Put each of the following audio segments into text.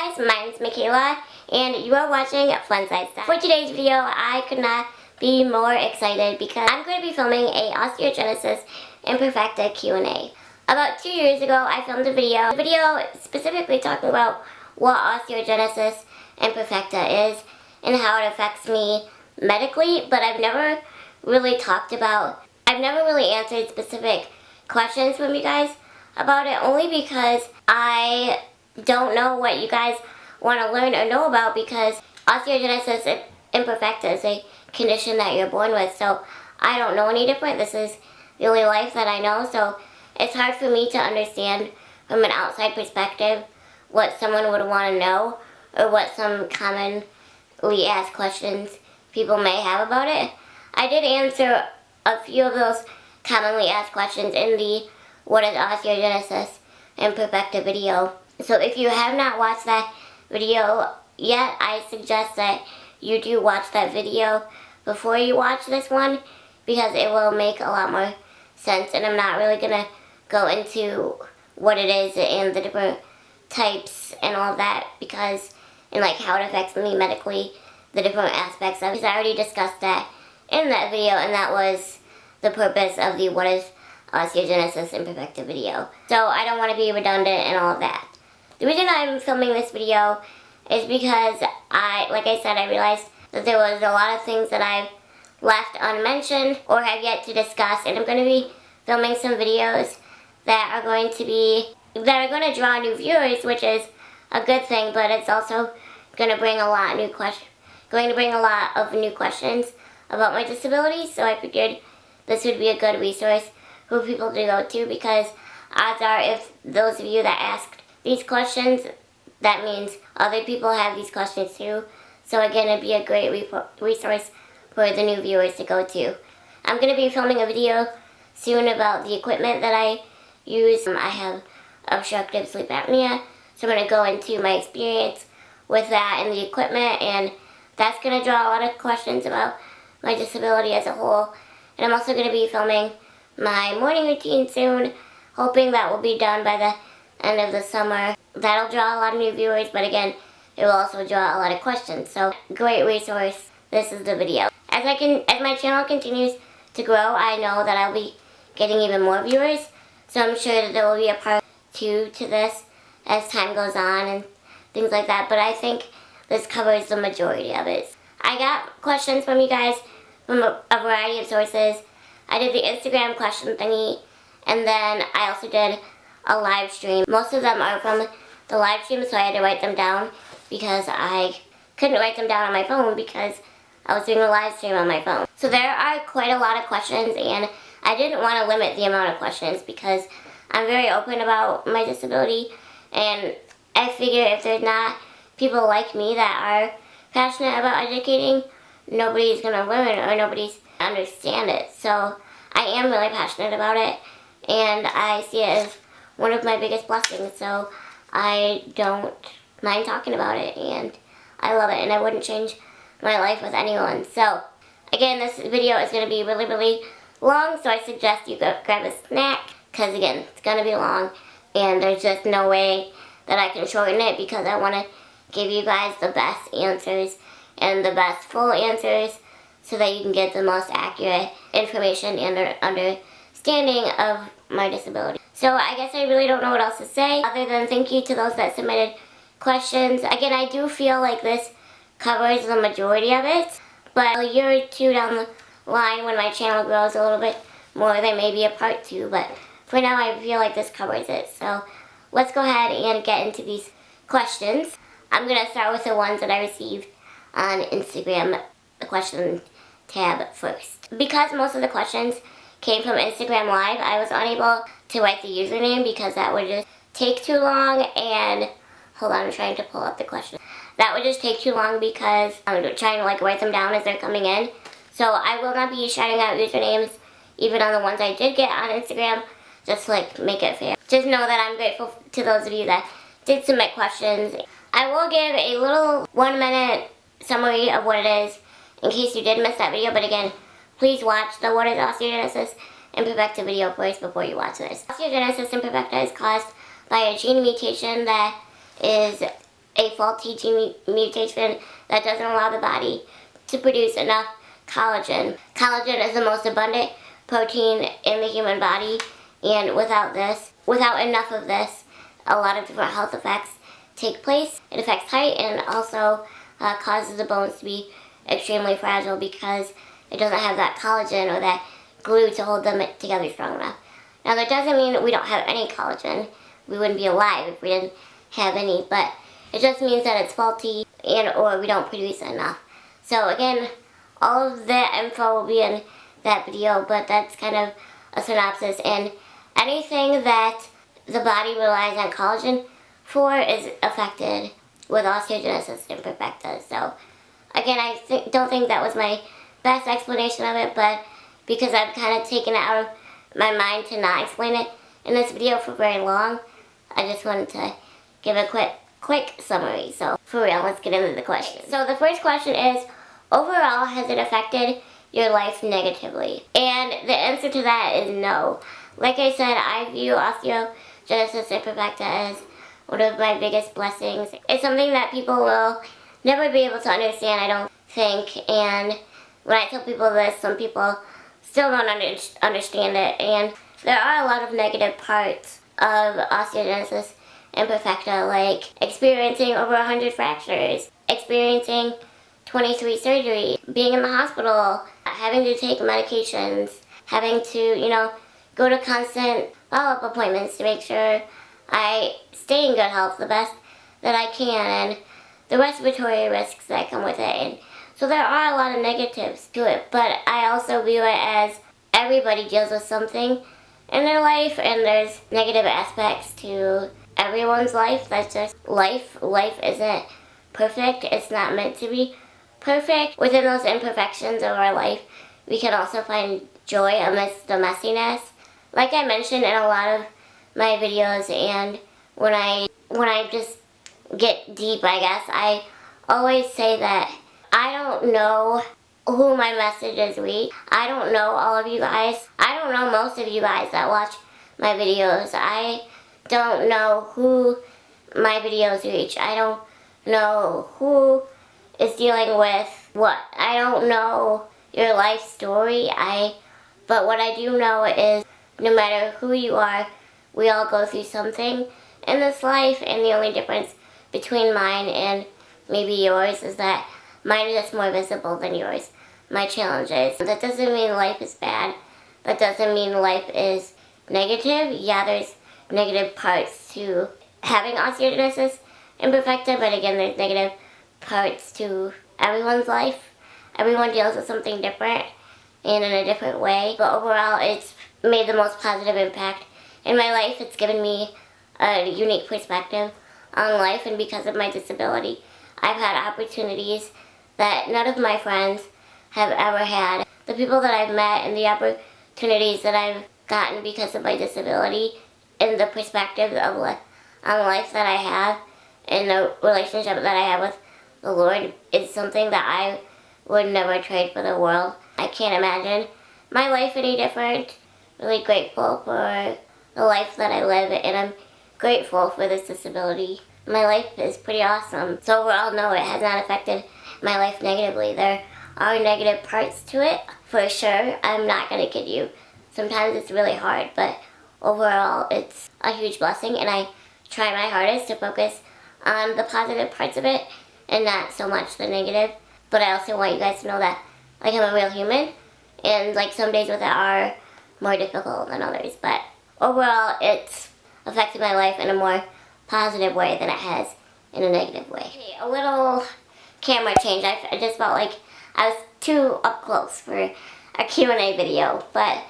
Hi guys, my name is Michaela, and you are watching FunsizedStyle. For today's video, I could not be more excited because I'm going to be filming a Osteogenesis Imperfecta Q&A. About 2 years ago, I filmed a video specifically talking about what Osteogenesis Imperfecta is and how it affects me medically, but I've never really answered specific questions from you guys about it, only because I don't know what you guys want to learn or know about, because osteogenesis imperfecta is a condition that you're born with, so I don't know any different. This is the only life that I know, so it's hard for me to understand from an outside perspective what someone would want to know or what some commonly asked questions people may have about it. I did answer a few of those commonly asked questions in the What is Osteogenesis Imperfecta video. So if you have not watched that video yet, I suggest that you do watch that video before you watch this one, because it will make a lot more sense, and I'm not really going to go into what it is and the different types and all of that, because, and like how it affects me medically, the different aspects of it, because I already discussed that in that video, and that was the purpose of the What is Osteogenesis Imperfecta video. So I don't want to be redundant and all of that. The reason I'm filming this video is because like I said, I realized that there was a lot of things that I've left unmentioned or have yet to discuss, and I'm going to be filming some videos that are going to draw new viewers, which is a good thing, but it's also going to bring a lot of new questions about my disability. So I figured this would be a good resource for people to go to, because odds are, if those of you that asked these questions, that means other people have these questions too. So again, it'd be a great resource for the new viewers to go to. I'm going to be filming a video soon about the equipment that I use. I have obstructive sleep apnea, so I'm going to go into my experience with that and the equipment, and that's going to draw a lot of questions about my disability as a whole. And I'm also going to be filming my morning routine soon, hoping that will be done by the end of the summer. That'll draw a lot of new viewers, but again, it will also draw a lot of questions. So, great resource. This is the video. As my channel continues to grow, I know that I'll be getting even more viewers, so I'm sure that there will be a part 2 to this as time goes on and things like that, but I think this covers the majority of it. I got questions from you guys from a variety of sources. I did the Instagram question thingy, and then I also did a live stream. Most of them are from the live stream, so I had to write them down, because I couldn't write them down on my phone because I was doing a live stream on my phone. So there are quite a lot of questions, and I didn't want to limit the amount of questions because I'm very open about my disability, and I figure if there's not people like me that are passionate about educating, nobody's going to learn or nobody's going to understand it. So I am really passionate about it, and I see it as one of my biggest blessings, so I don't mind talking about it, and I love it, and I wouldn't change my life with anyone. So again, this video is going to be really, really long, so I suggest you go grab a snack, because again, it's going to be long, and there's just no way that I can shorten it, because I want to give you guys the best answers and the best full answers, so that you can get the most accurate information and understanding of my disability. So I guess I really don't know what else to say other than thank you to those that submitted questions. Again, I do feel like this covers the majority of it, but a year or two down the line, when my channel grows a little bit more, there may be a part 2, but for now I feel like this covers it. So let's go ahead and get into these questions. I'm going to start with the ones that I received on Instagram, the question tab first. Because most of the questions came from Instagram Live, I was unable to write the username because that would just take too long, and hold on, I'm trying to pull up the question. That would just take too long because I'm trying to write them down as they're coming in. So I will not be shouting out usernames, even on the ones I did get on Instagram, just to make it fair. Just know that I'm grateful to those of you that did submit questions. I will give a little 1-minute summary of what it is in case you did miss that video, but again, please watch the What is Osteogenesis Imperfecta video first before you watch this. Osteogenesis Imperfecta is caused by a gene mutation that is a faulty gene mutation that doesn't allow the body to produce enough collagen. Collagen is the most abundant protein in the human body, and without enough of this, a lot of different health effects take place. It affects height and also causes the bones to be extremely fragile because it doesn't have that collagen or that glue to hold them together strong enough. Now that doesn't mean we don't have any collagen. We wouldn't be alive if we didn't have any, but it just means that it's faulty or we don't produce enough. So again, all of that info will be in that video, but that's kind of a synopsis, and anything that the body relies on collagen for is affected with osteogenesis imperfecta. So again, I don't think that was my best explanation of it, but because I've kind of taken it out of my mind to not explain it in this video for very long, I just wanted to give a quick summary. So for real, let's get into the questions. So the first question is, overall, has it affected your life negatively? And the answer to that is no. Like I said, I view osteogenesis imperfecta as one of my biggest blessings. It's something that people will never be able to understand, I don't think. And when I tell people this, some people still don't understand it. And there are a lot of negative parts of osteogenesis imperfecta, like experiencing over 100 fractures, experiencing 23 surgeries, being in the hospital, having to take medications, having to, go to constant follow-up appointments to make sure I stay in good health the best that I can, and the respiratory risks that come with it. And so there are a lot of negatives to it, but I also view it as everybody deals with something in their life, and there's negative aspects to everyone's life. That's just life. Life isn't perfect. It's not meant to be perfect. Within those imperfections of our life, we can also find joy amidst the messiness. Like I mentioned in a lot of my videos, and when I just get deep, I guess, I always say that I don't know who my messages reach. I don't know all of you guys. I don't know most of you guys that watch my videos. I don't know who my videos reach. I don't know who is dealing with what. I don't know your life story. But what I do know is no matter who you are, we all go through something in this life, and the only difference between mine and maybe yours is that mine is just more visible than yours. My challenges. That doesn't mean life is bad. That doesn't mean life is negative. Yeah, there's negative parts to having osteogenesis imperfecta, but again, there's negative parts to everyone's life. Everyone deals with something different and in a different way, but overall, it's made the most positive impact in my life. It's given me a unique perspective on life, and because of my disability, I've had opportunities that none of my friends have ever had. The people that I've met and the opportunities that I've gotten because of my disability, and the perspective of on life that I have, and the relationship that I have with the Lord is something that I would never trade for the world. I can't imagine my life any different. Really grateful for the life that I live, and I'm grateful for this disability. My life is pretty awesome. So overall, no, it has not affected my life negatively. There are negative parts to it, for sure. I'm not going to kid you. Sometimes it's really hard, but overall, it's a huge blessing, and I try my hardest to focus on the positive parts of it and not so much the negative. But I also want you guys to know that, I'm a real human, and some days with it are more difficult than others. But overall, it's affected my life in a more positive way than it has in a negative way. Okay, a little camera change. I just felt like I was too up close for a Q&A video. But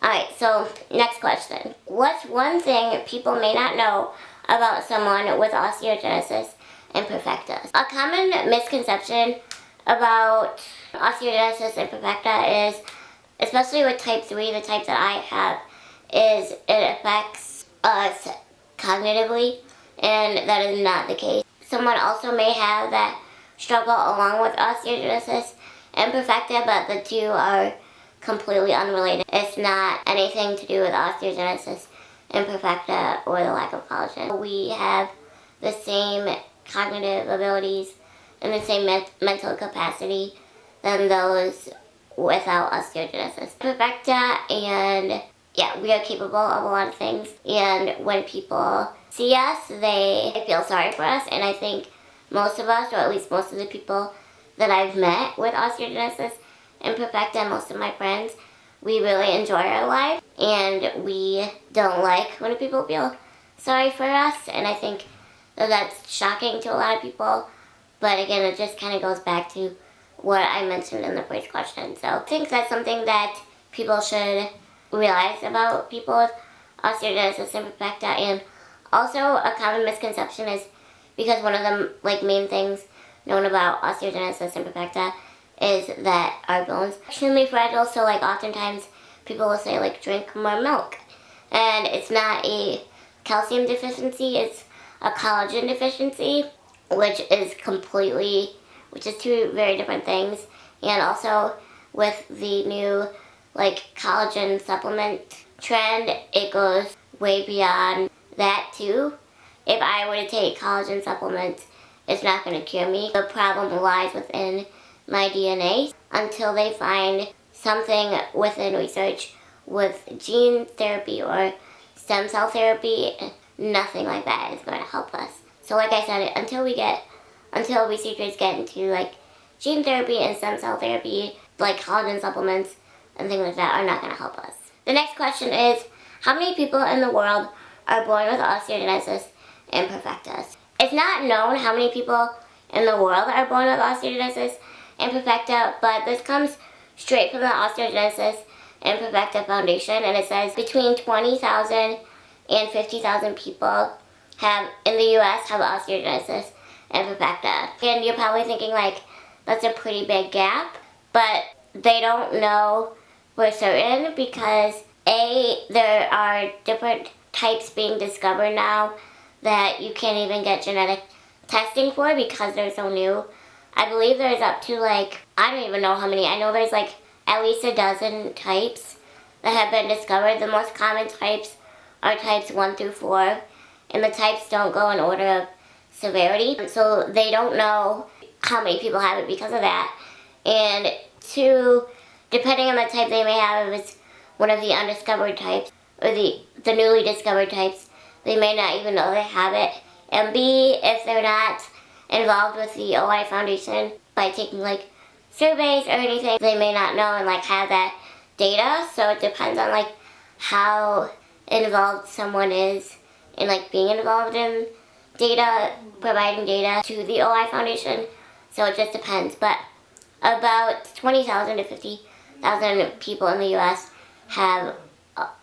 alright, so next question. What's one thing people may not know about someone with osteogenesis imperfecta? A common misconception about osteogenesis imperfecta is, especially with type 3, the type that I have, is it affects us cognitively, and that is not the case. Someone also may have that struggle along with osteogenesis imperfecta, but the two are completely unrelated. It's not anything to do with osteogenesis imperfecta or the lack of collagen. We have the same cognitive abilities and the same mental capacity than those without osteogenesis imperfecta. And yeah, we are capable of a lot of things. And when people see us, they feel sorry for us. And I think most of us, or at least most of the people that I've met with osteogenesis imperfecta, most of my friends, we really enjoy our life. And we don't like when people feel sorry for us. And I think that that's shocking to a lot of people. But again, it just kind of goes back to what I mentioned in the first question. So I think that's something that people should realize about people with osteogenesis imperfecta. And also a common misconception is because one of the main things known about osteogenesis imperfecta is that our bones are extremely fragile. So oftentimes people will say drink more milk, and it's not a calcium deficiency, it's a collagen deficiency, which is two very different things. And also with the new collagen supplement trend, it goes way beyond that too. If I were to take collagen supplements, it's not going to cure me. The problem lies within my DNA until they find something within research with gene therapy or stem cell therapy. Nothing like that is going to help us. So like I said, until researchers get into gene therapy and stem cell therapy, collagen supplements and things like that are not going to help us. The next question is, how many people in the world are born with osteogenesis imperfecta? It's not known how many people in the world are born with osteogenesis imperfecta, but this comes straight from the Osteogenesis Imperfecta Foundation, and it says between 20,000 and 50,000 people in the U.S. have osteogenesis imperfecta. And you're probably thinking that's a pretty big gap, but they don't know for certain because there are different types being discovered now that you can't even get genetic testing for because they're so new. I believe there's up to I don't even know how many. I know there's at least a dozen types that have been discovered. The most common types are types 1 through 4, and the types don't go in order of severity. So they don't know how many people have it because of that. And 2, depending on the type they may have, if it's one of the undiscovered types or the newly discovered types, they may not even know they have it. And B, if they're not involved with the OI Foundation by taking surveys or anything, they may not know and have that data. So it depends on how involved someone is in being involved in data, providing data to the OI Foundation. So it just depends. But about 20,000 to 50,000 people in the U.S. have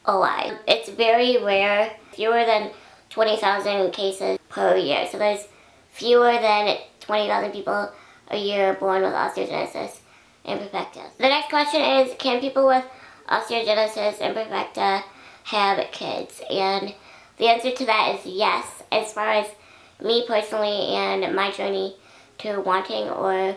OI. It's very rare, fewer than 20,000 cases per year. So there's fewer than 20,000 people a year born with osteogenesis imperfecta. The next question is, can people with osteogenesis imperfecta have kids? And the answer to that is yes. As far as me personally and my journey to wanting or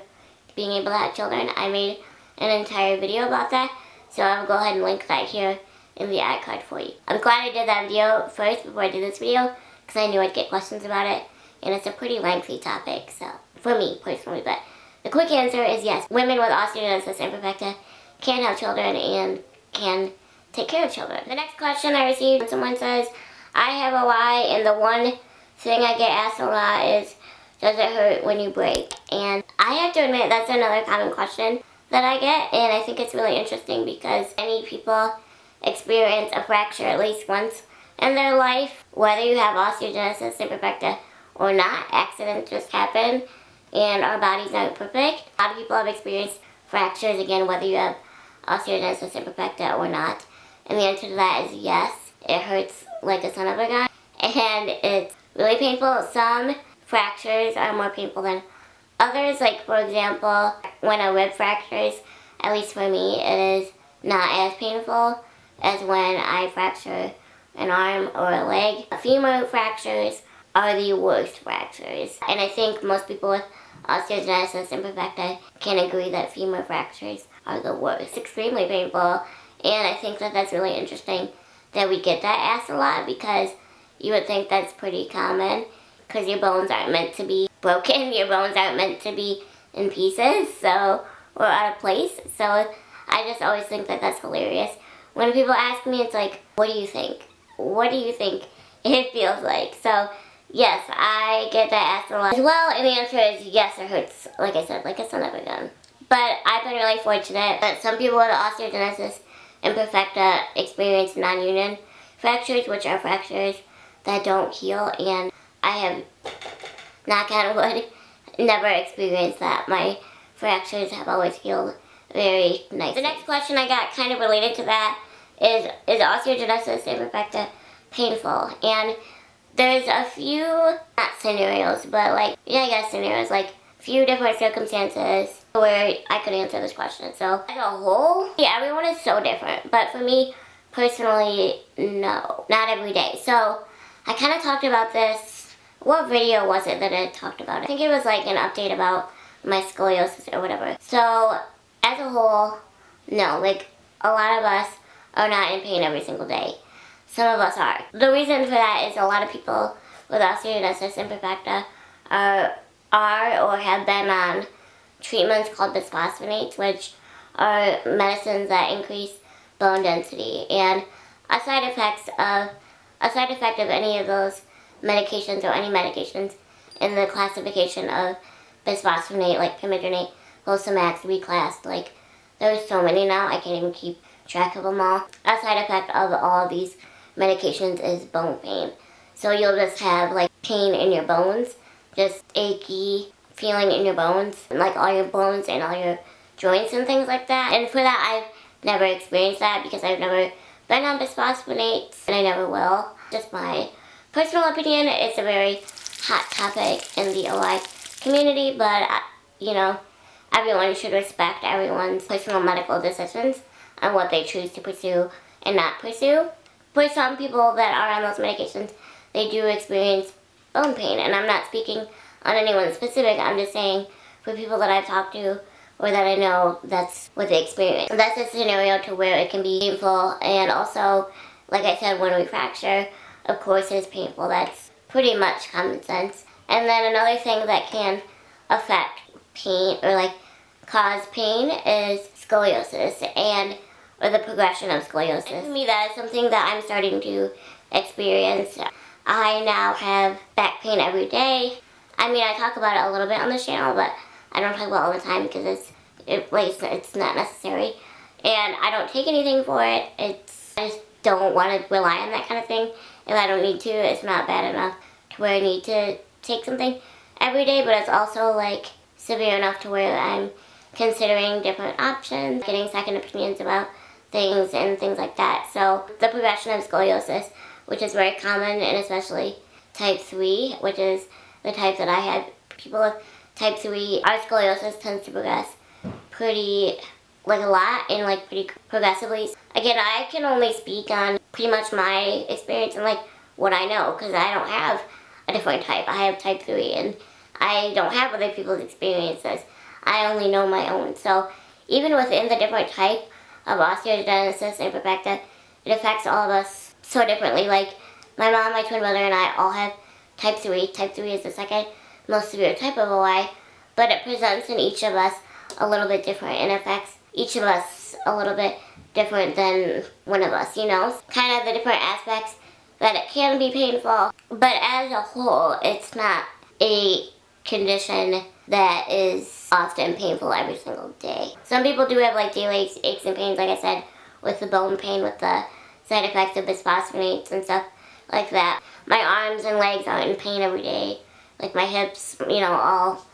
being able to have children, I made an entire video about that. So I'll go ahead and link that here in the ad card for you. I'm glad I did that video first before I did this video because I knew I'd get questions about it. And it's a pretty lengthy topic, so for me personally. But the quick answer is yes. Women with osteogenesis imperfecta can have children and can take care of children. The next question I received, someone says, I have OI, and the one thing I get asked a lot is, does it hurt when you break? And I have to admit that's another common question that I get, and I think it's really interesting because many people experience a fracture at least once in their life. Whether you have osteogenesis imperfecta or not, accidents just happen, and our bodies aren't perfect. A lot of people have experienced fractures, again, whether you have osteogenesis imperfecta or not. And the answer to that is yes. It hurts like a son of a gun, and it's really painful. Some fractures are more painful than others. For example, when a rib fractures, at least for me, it is not as painful as when I fracture an arm or a leg. Femur fractures are the worst fractures, and I think most people with osteogenesis imperfecta can agree that femur fractures are the worst. It's extremely painful, and I think that that's really interesting that we get that asked a lot because you would think that's pretty common because your bones aren't meant to be broken. Your bones aren't meant to be in pieces, so, or out of place. So I just always think that that's hilarious. When people ask me, it's like, what do you think? What do you think it feels like? So yes, I get that asked a lot as well, and the answer is yes, it hurts, like I said, like a son of a gun. But I've been really fortunate that some people with osteogenesis imperfecta experience non-union fractures, which are fractures that don't heal, and I have, knock on wood, never experienced that. My fractures have always healed very nicely. The next question I got kind of related to that is osteogenesis imperfecta painful? And there's a few, not scenarios, but like, yeah, I guess scenarios, like few different circumstances where I could answer this question. So as a whole, yeah, everyone is so different. But for me, personally, no, not every day. So I kind of talked about this. What video was it that I talked about it? I think it was like an update about my scoliosis or whatever. So as a whole, no, like a lot of us are not in pain every single day. Some of us are. The reason for that is a lot of people with osteogenesis imperfecta are or have been on treatments called bisphosphonates, which are medicines that increase bone density. And a side effect of any of those medications or any medications in the classification of bisphosphonate, like pimidronate, Fosamax, reclassed, like there's so many now, I can't even keep track of them all. A side effect of all of these medications is bone pain. So you'll just have like pain in your bones, just achy feeling in your bones, and like all your bones and all your joints and things like that. And for that, I've never experienced that because I've never been on bisphosphonates, and I never will. Just my personal opinion, it's a very hot topic in the OI community, but you know, everyone should respect everyone's personal medical decisions on what they choose to pursue and not pursue. For some people that are on those medications, they do experience bone pain, and I'm not speaking on anyone specific, I'm just saying for people that I've talked to or that I know, that's what they experience. That's a scenario to where it can be painful, and also, like I said, when we fracture, of course it's painful. That's pretty much common sense. And then another thing that can affect pain or like cause pain is scoliosis or the progression of scoliosis. And for me, that is something that I'm starting to experience. I now have back pain every day. I mean, I talk about it a little bit on the channel, but I don't talk about it all the time because it's not necessary. And I don't take anything for it. I just don't want to rely on that kind of thing. If I don't need to, it's not bad enough to where I need to take something every day, but it's also like severe enough to where I'm considering different options, getting second opinions about things and things like that. So the progression of scoliosis, which is very common, and especially type 3, which is the type that I have. People with type 3, our scoliosis tends to progress pretty, like a lot, and like pretty progressively. Again, I can only speak on pretty much my experience and like what I know, because I don't have a different type. I have type 3, and I don't have other people's experiences. I only know my own. So even within the different type of osteogenesis imperfecta, it affects all of us so differently. Like my mom, my twin brother, and I all have type 3. Type 3 is the second most severe type of OI, but it presents in each of us a little bit different and affects each of us a little bit different than one of us, you know? Kind of the different aspects that it can be painful, but as a whole, it's not a condition that is often painful every single day. Some people do have like daily aches and pains, like I said, with the bone pain, with the side effects of bisphosphonates and stuff like that. My arms and legs aren't in pain every day, like my hips, you know, all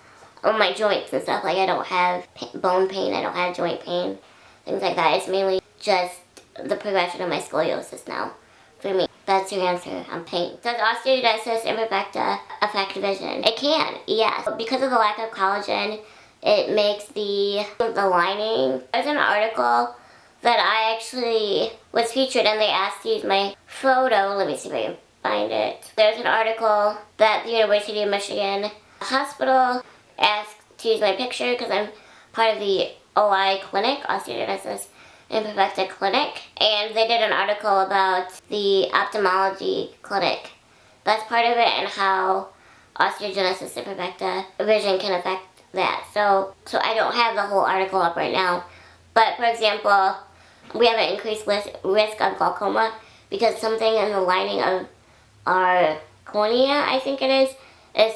my joints and stuff. Like I don't have bone pain, I don't have joint pain, things like that. It's mainly just the progression of my scoliosis now for me. That's your answer on pain. Does osteogenesis imperfecta affect vision? It can, yes. Because of the lack of collagen, it makes the lining. There's an article that I actually was featured, and they asked to use my photo. Let me see if I can find it. There's an article that the University of Michigan Hospital asked to use my picture because I'm part of the OI clinic, Osteogenesis Imperfecta clinic, and they did an article about the ophthalmology clinic. That's part of it, and how osteogenesis imperfecta vision can affect that. So I don't have the whole article up right now. But for example, we have an increased risk of glaucoma because something in the lining of our cornea, I think it is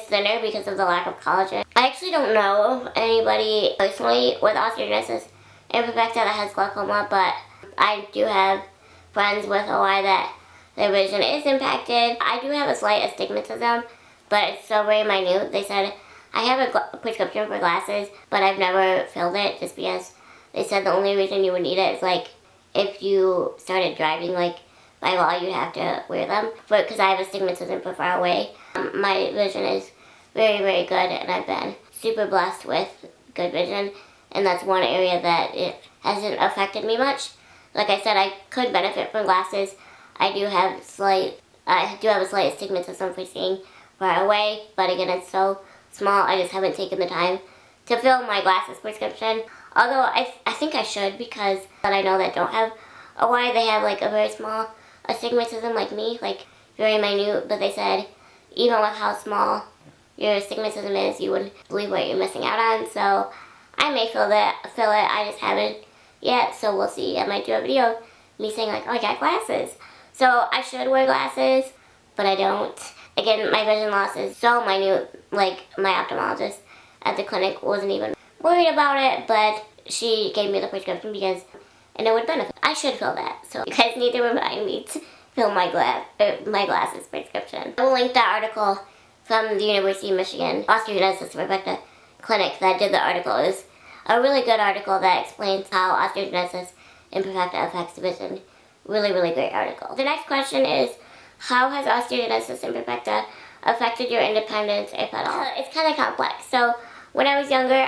thinner because of the lack of collagen. I actually don't know anybody personally with osteogenesis imperfecta that has glaucoma, but I do have friends with OI that their vision is impacted. I do have a slight astigmatism, but it's so very minute. They said I have a prescription for glasses, but I've never filled it just because they said the only reason you would need it is like if you started driving, like by law you'd have to wear them. But because I have astigmatism for far away, my vision is very, very good, and I've been super blessed with good vision, and that's one area that it hasn't affected me much. Like I said, I could benefit from glasses. I do have a slight astigmatism for seeing far away, but again, it's so small, I just haven't taken the time to fill my glasses prescription. Although I think I should, because I know that don't have OI, they have like a very small astigmatism like me, like very minute, but they said even with how small your astigmatism is, you wouldn't believe what you're missing out on. So I may fill it, I just haven't yet, so we'll see. I might do a video of me saying like, oh, I got glasses. So I should wear glasses, but I don't. Again, my vision loss is so minute, like my ophthalmologist at the clinic wasn't even worried about it, but she gave me the prescription because, and it would benefit. I should fill that, so you guys need to remind me to fill my glasses prescription. I will link that article from the University of Michigan Osteogenesis Imperfecta clinic that did the article. It was a really good article that explains how osteogenesis imperfecta affects the vision. Really, really great article. The next question is, how has osteogenesis imperfecta affected your independence, if at all? It's kind of complex. So when I was younger,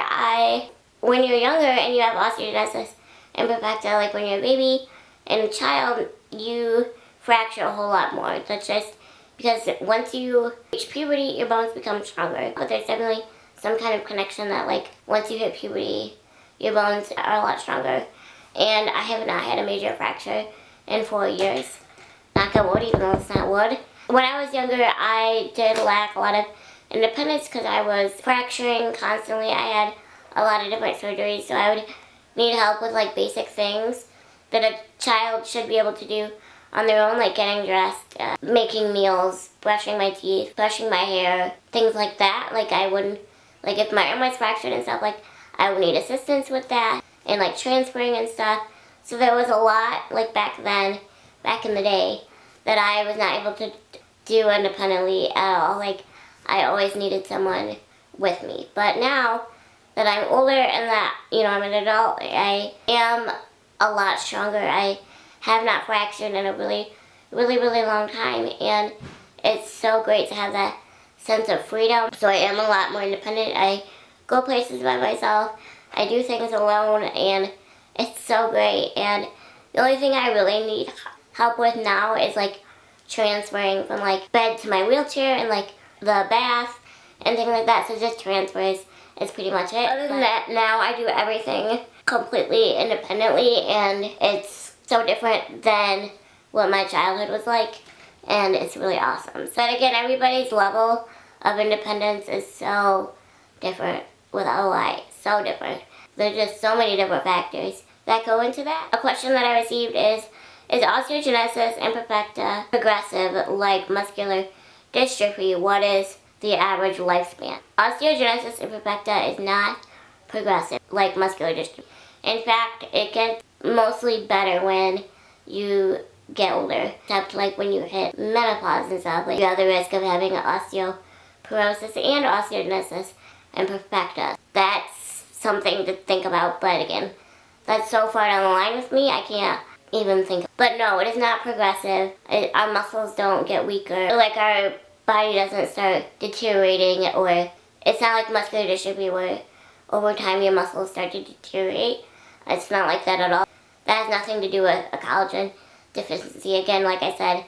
when you're younger and you have osteogenesis imperfecta, like when you're a baby and a child, you fracture a whole lot more. That's just because once you reach puberty, your bones become stronger. But there's definitely some kind of connection that like once you hit puberty, your bones are a lot stronger. And I have not had a major fracture in 4 years. Knock on wood, even though it's not wood. When I was younger, I did lack a lot of independence because I was fracturing constantly. I had a lot of different surgeries, so I would need help with like basic things that a child should be able to do on their own, like getting dressed, making meals, brushing my teeth, brushing my hair, things like that. Like I wouldn't, like if my arm was fractured and stuff, like I would need assistance with that and like transferring and stuff. So there was a lot, like back in the day, that I was not able to do independently at all. Like I always needed someone with me. But now that I'm older and that, you know, I'm an adult, I am a lot stronger. I have not fractured in a really, really, really long time, and it's so great to have that sense of freedom. So I am a lot more independent. I go places by myself. I do things alone, and it's so great. And the only thing I really need help with now is like transferring from like bed to my wheelchair and like the bath and things like that. So just transfers is pretty much it. Other than that, now I do everything completely independently, and it's so different than what my childhood was like, and it's really awesome. But again, everybody's level of independence is so different with OI, so different. There's just so many different factors that go into that. A question that I received is osteogenesis imperfecta progressive like muscular dystrophy? What is the average lifespan? Osteogenesis imperfecta is not progressive like muscular dystrophy. In fact, it gets mostly better when you get older, except like when you hit menopause and stuff. Like you have the risk of having osteoporosis and osteogenesis imperfecta. That's something to think about, but again, that's so far down the line with me, I can't even think. But no, it is not progressive. Our muscles don't get weaker. Like our body doesn't start deteriorating, or it's not like muscular dystrophy where over time your muscles start to deteriorate. It's not like that at all. That has nothing to do with a collagen deficiency. Again, like I said,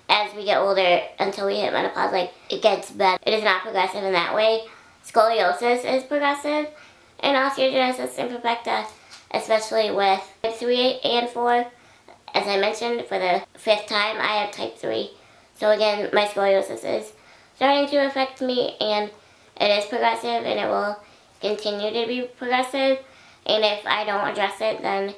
as we get older until we hit menopause, like it gets better. It is not progressive in that way. Scoliosis is progressive, and osteogenesis imperfecta, especially with type 3 and 4. As I mentioned, for the 5th time, I have type 3. So again, my scoliosis is starting to affect me, and it is progressive, and it will continue to be progressive. And if I don't address it, then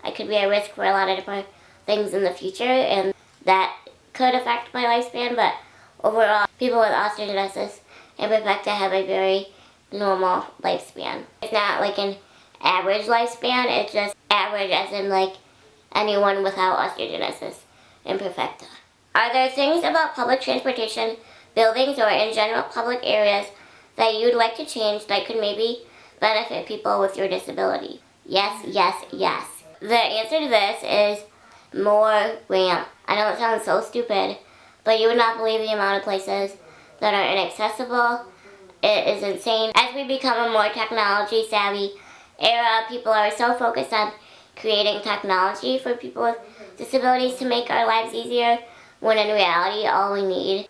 I could be at risk for a lot of different things in the future, and that could affect my lifespan. But overall, people with osteogenesis imperfecta have a very normal lifespan. It's not like an average lifespan, it's just average as in like anyone without osteogenesis imperfecta. Are there things about public transportation, buildings, or in general public areas that you'd like to change that could maybe benefit people with your disability? Yes, yes, yes. The answer to this is more ramp. I know it sounds so stupid, but you would not believe the amount of places that are inaccessible. It is insane. As we become a more technology savvy era, people are so focused on creating technology for people with disabilities to make our lives easier, when in reality all we need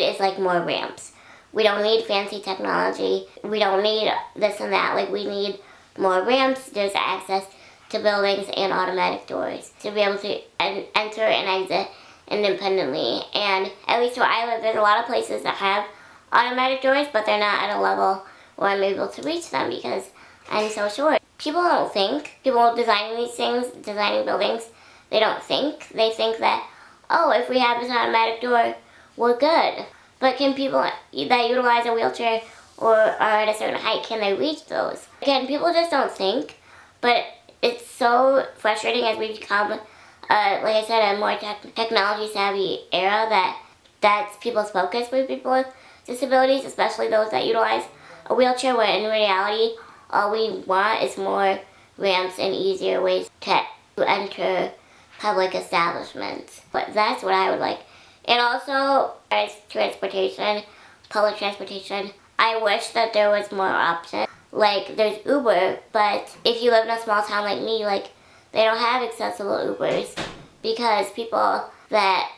is like more ramps. We don't need fancy technology. We don't need this and that. Like, we need more ramps. There's access to buildings and automatic doors to be able to enter and exit independently. And at least where I live, there's a lot of places that have automatic doors, but they're not at a level where I'm able to reach them because I'm so short. People don't think. People designing these things, designing buildings, they don't think. They think that, oh, if we have this automatic door, we're good. But can people that utilize a wheelchair or are at a certain height, can they reach those? Again, people just don't think. But it's so frustrating as we become, like I said, a more technology savvy era that's people's focus with people with disabilities, especially those that utilize a wheelchair, where in reality, all we want is more ramps and easier ways to enter public establishments. But that's what I would like. And also, as transportation, public transportation, I wish that there was more options. Like, there's Uber, but if you live in a small town like me, like, they don't have accessible Ubers because people that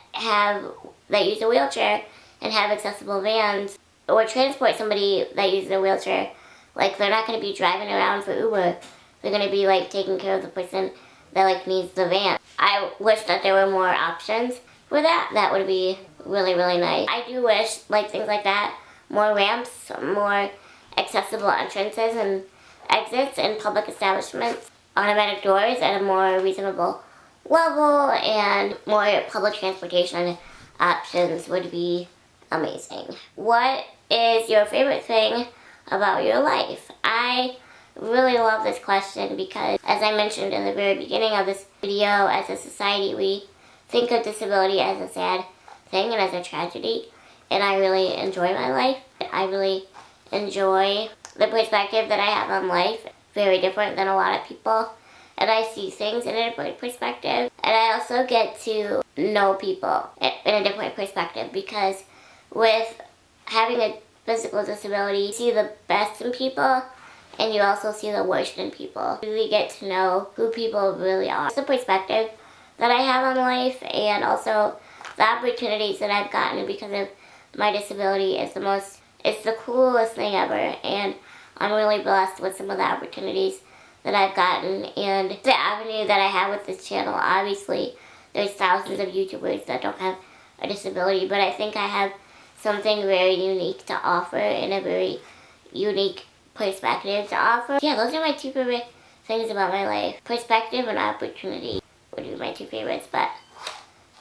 use a wheelchair and have accessible vans or transport somebody that uses a wheelchair, like, they're not going to be driving around for Uber. They're going to be, like, taking care of the person that, like, needs the van. I wish that there were more options for that. That would be really, really nice. I do wish, like, things like that, more ramps, more accessible entrances and exits in public establishments, automatic doors at a more reasonable level, and more public transportation options would be amazing. What is your favorite thing about your life? I really love this question because, as I mentioned in the very beginning of this video, as a society we think of disability as a sad thing and as a tragedy, and I really enjoy my life. I really enjoy the perspective that I have on life, very different than a lot of people, and I see things in a different perspective, and I also get to know people in a different perspective, because with having a physical disability, you see the best in people, and you also see the worst in people. You really get to know who people really are. It's the perspective that I have on life, and also the opportunities that I've gotten because of my disability is it's the coolest thing ever, and I'm really blessed with some of the opportunities that I've gotten, and the avenue that I have with this channel. Obviously, there's thousands of YouTubers that don't have a disability, but I think I have something very unique to offer and a very unique perspective to offer. Yeah, those are my two favorite things about my life. Perspective and opportunity would be my two favorites, but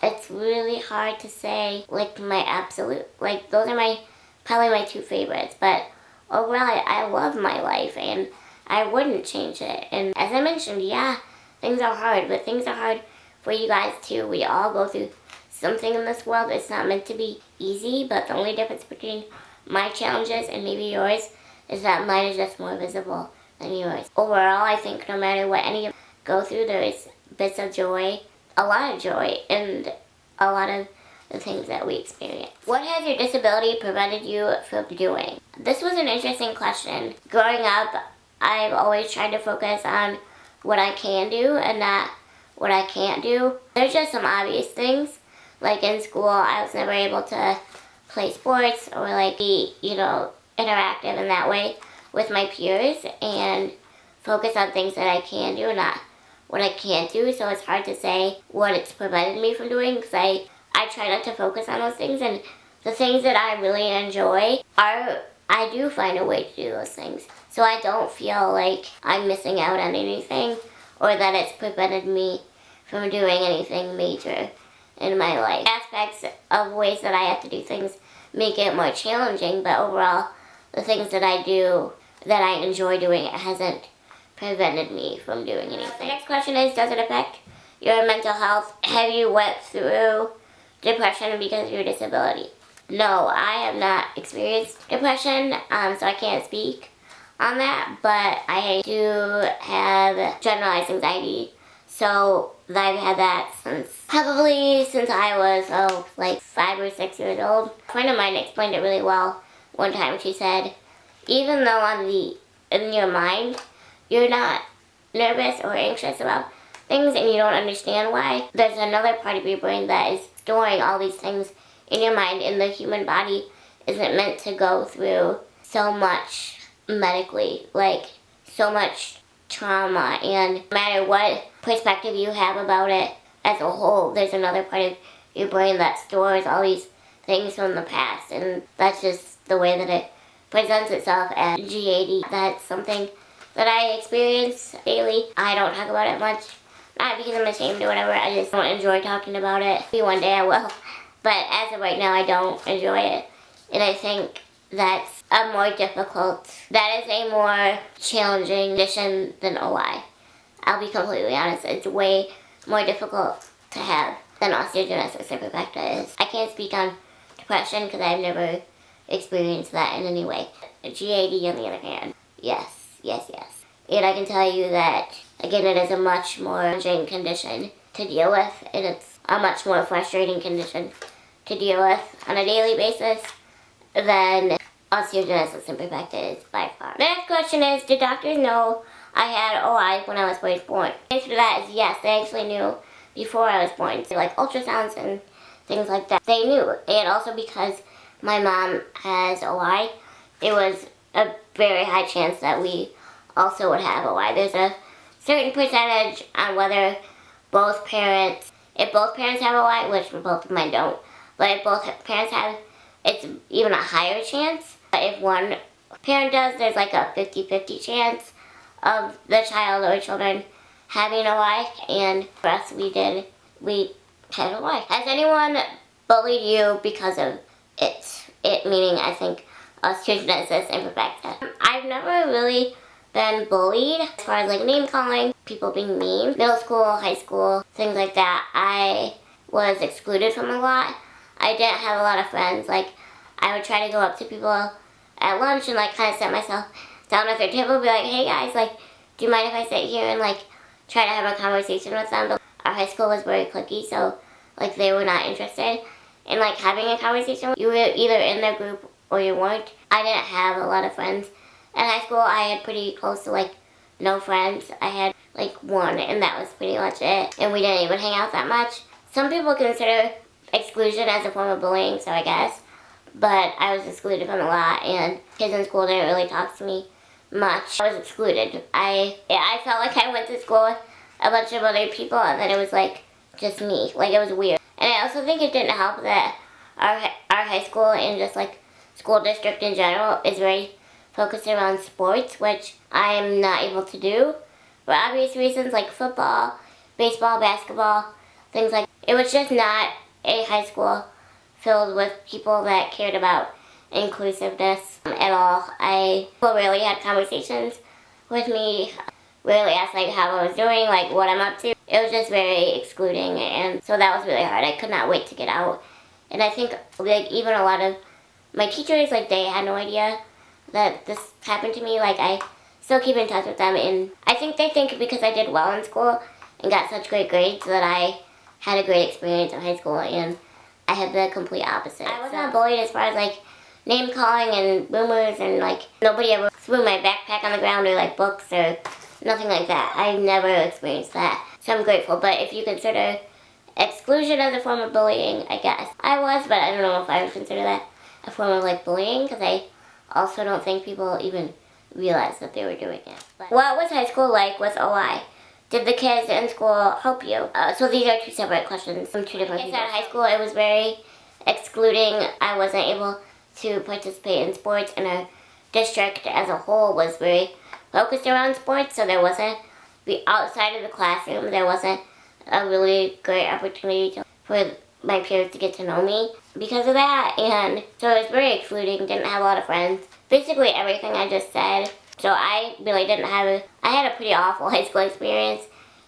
it's really hard to say, like, my absolute, like, those are probably my two favorites, but overall, I love my life, and I wouldn't change it. And as I mentioned, yeah, things are hard, but things are hard for you guys too. We all go through something in this world. It's not meant to be easy, but the only difference between my challenges and maybe yours is that mine is just more visible than yours. Overall, I think no matter what any of us go through, there is bits of joy, a lot of joy, and a lot of the things that we experience. What has your disability prevented you from doing? This was an interesting question. Growing up, I've always tried to focus on what I can do and not what I can't do. There's just some obvious things. Like in school, I was never able to play sports or like be, interactive in that way with my peers and focus on things that I can do and not what I can't do. So it's hard to say what it's prevented me from doing because I try not to focus on those things and the things that I really enjoy I do find a way to do those things. So I don't feel like I'm missing out on anything or that it's prevented me from doing anything major in my life. Aspects of ways that I have to do things make it more challenging, but overall, the things that I do that I enjoy doing, it hasn't prevented me from doing anything. The next question is, does it affect your mental health? Have you went through depression because of your disability? No, I have not experienced depression, so I can't speak on that, but I do have generalized anxiety, so I've had that since I was like 5 or 6 years old. A friend of mine explained it really well one time. She said, even though in your mind you're not nervous or anxious about things and you don't understand why, there's another part of your brain that is storing all these things in your mind, and the human body isn't meant to go through so much medically, like so much trauma, and no matter what perspective you have about it as a whole, there's another part of your brain that stores all these things from the past, and that's just the way that it presents itself as GAD. That's something that I experience daily. I don't talk about it much, not because I'm ashamed or whatever, I just don't enjoy talking about it. Maybe one day I will, but as of right now I don't enjoy it, and I think that is a more challenging condition than OI. I'll be completely honest, it's way more difficult to have than osteogenesis imperfecta is. I can't speak on depression because I've never experienced that in any way. GAD on the other hand, yes. And I can tell you that, again, it is a much more challenging condition to deal with, and it's a much more frustrating condition to deal with on a daily basis than osteogenesis imperfecta is by far. The next question is, did doctors know I had OI when I was first born? The answer to that is yes, they actually knew before I was born. So like ultrasounds and things like that, they knew. And also because my mom has OI, it was a very high chance that we also would have OI. There's a certain percentage on whether if both parents have OI, which both of mine don't, but if both parents have, it's even a higher chance. If one parent does, there's like a 50-50 chance of the child or children having OI, and for us, we had OI. Has anyone bullied you because of it? It meaning, I think, osteogenesis imperfecta. I've never really been bullied as far as like name calling, people being mean. Middle school, high school, things like that, I was excluded from a lot. I didn't have a lot of friends. Like, I would try to go up to people at lunch and like kind of set myself down at their table and be like, hey guys, like, do you mind if I sit here and like try to have a conversation with them? But our high school was very cliquey, so like they were not interested in like having a conversation. You were either in their group or you weren't. I didn't have a lot of friends. In high school, I had pretty close to like no friends. I had like one, and that was pretty much it. And we didn't even hang out that much. Some people consider exclusion as a form of bullying, so I guess. But I was excluded from a lot, and kids in school didn't really talk to me much. I was excluded. I felt like I went to school with a bunch of other people, and then it was like just me. Like, it was weird. And I also think it didn't help that our high school and just like school district in general is very focused around sports, which I am not able to do for obvious reasons, like football, baseball, basketball, things like that. It was just not a high school filled with people that cared about inclusiveness at all. People rarely had conversations with me, rarely asked like how I was doing, like what I'm up to. It was just very excluding, and so that was really hard. I could not wait to get out. And I think like even a lot of my teachers, like they had no idea that this happened to me. Like, I still keep in touch with them, and I think they think because I did well in school and got such great grades that I had a great experience in high school, and I had the complete opposite. I was not bullied as far as like name calling and rumors, and like nobody ever threw my backpack on the ground or like books or nothing like that. I've never experienced that, so I'm grateful. But if you consider exclusion as a form of bullying, I guess I was, but I don't know if I would consider that a form of like bullying, because I also don't think people even realized that they were doing it. But what was high school like with OI? Did the kids in school help you? So these are two separate questions from two different people. At high school, it was very excluding I wasn't able to participate in sports, and our district as a whole was very focused around sports, so there wasn't, outside of the classroom, there wasn't a really great opportunity for my peers to get to know me because of that, and so it was very excluding, didn't have a lot of friends. Basically everything I just said. So I really didn't have I had a pretty awful high school experience,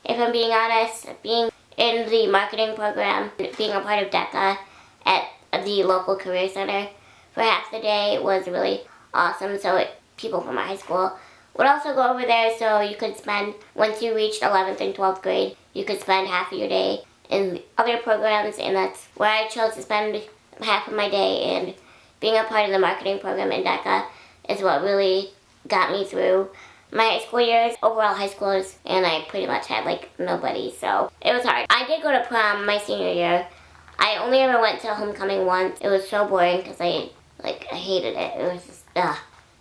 if I'm being honest. Being in the marketing program, being a part of DECA at the local career center for half the day was really awesome. So people from my high school would also go over there, so you could spend, once you reached 11th and 12th grade, you could spend half of your day in other programs, and that's where I chose to spend half of my day. And being a part of the marketing program in DECA is what really got me through my high school years. Overall high schoolers, and I pretty much had like nobody, so it was hard. I did go to prom my senior year. I only ever went to homecoming once. It was so boring because I hated it. It was just, ugh.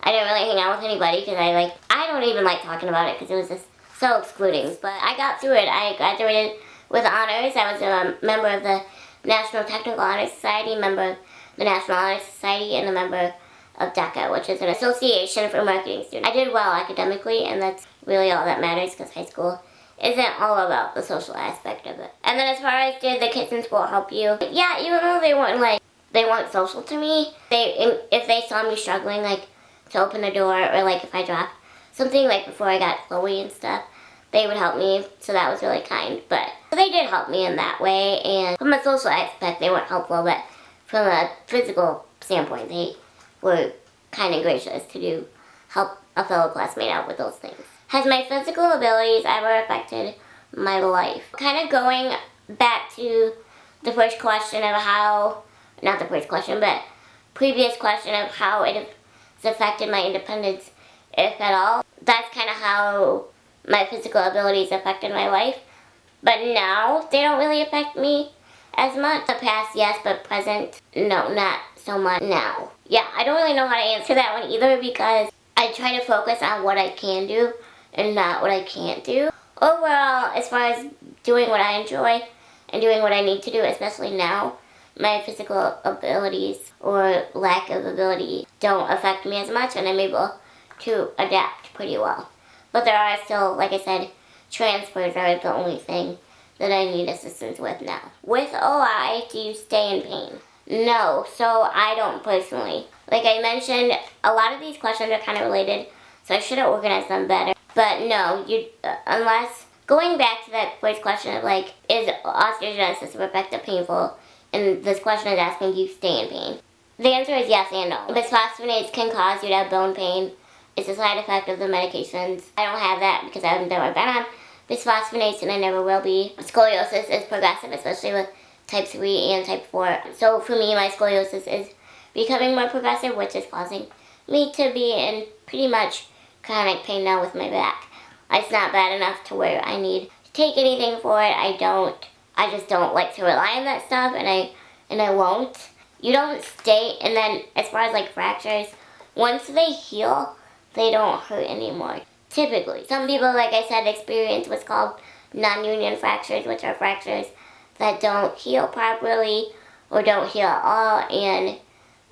I didn't really hang out with anybody because I don't even like talking about it because it was just so excluding. But I got through it. I graduated with honors. I was a member of the National Technical Honor Society, member of the National Honor Society, and a member of DECA, which is an association for marketing students. I did well academically, and that's really all that matters because high school isn't all about the social aspect of it. And then as far as did the kids in school help you? Yeah, even though they weren't social to me, if they saw me struggling to open the door, or if I dropped something before I got Chloe and stuff, they would help me, so that was really kind. But they did help me in that way, and from a social aspect they weren't helpful, but from a physical standpoint they were kind of gracious to help a fellow classmate out with those things. Has my physical abilities ever affected my life? Kind of going back to the first question of how, not the first question, but previous question of how it has affected my independence, if at all. That's kind of how my physical abilities affected my life. But now, they don't really affect me as much. The past, yes, but present, no, not so much now. Yeah, I don't really know how to answer that one either because I try to focus on what I can do and not what I can't do. Overall, as far as doing what I enjoy and doing what I need to do, especially now, my physical abilities or lack of ability don't affect me as much, and I'm able to adapt pretty well. But there are still, like I said, transfers are the only thing that I need assistance with now. With OI, do you stay in pain? No, so I don't personally. Like I mentioned, a lot of these questions are kind of related, so I should have organized them better. But no, unless, going back to that first question of is osteogenesis imperfecta painful? And this question is asking, do you stay in pain? The answer is yes and no. Bisphosphonates can cause you to have bone pain. It's a side effect of the medications. I don't have that because I haven't never been on bisphosphonates, and I never will be. Scoliosis is progressive, especially with type 3 and type 4. So for me, my scoliosis is becoming more progressive, which is causing me to be in pretty much chronic pain now with my back. It's not bad enough to where I need to take anything for it. I just don't like to rely on that stuff, and I won't. You don't stay, and then as far as fractures, once they heal, they don't hurt anymore. Typically. Some people, like I said, experience what's called non-union fractures, which are fractures that don't heal properly or don't heal at all, and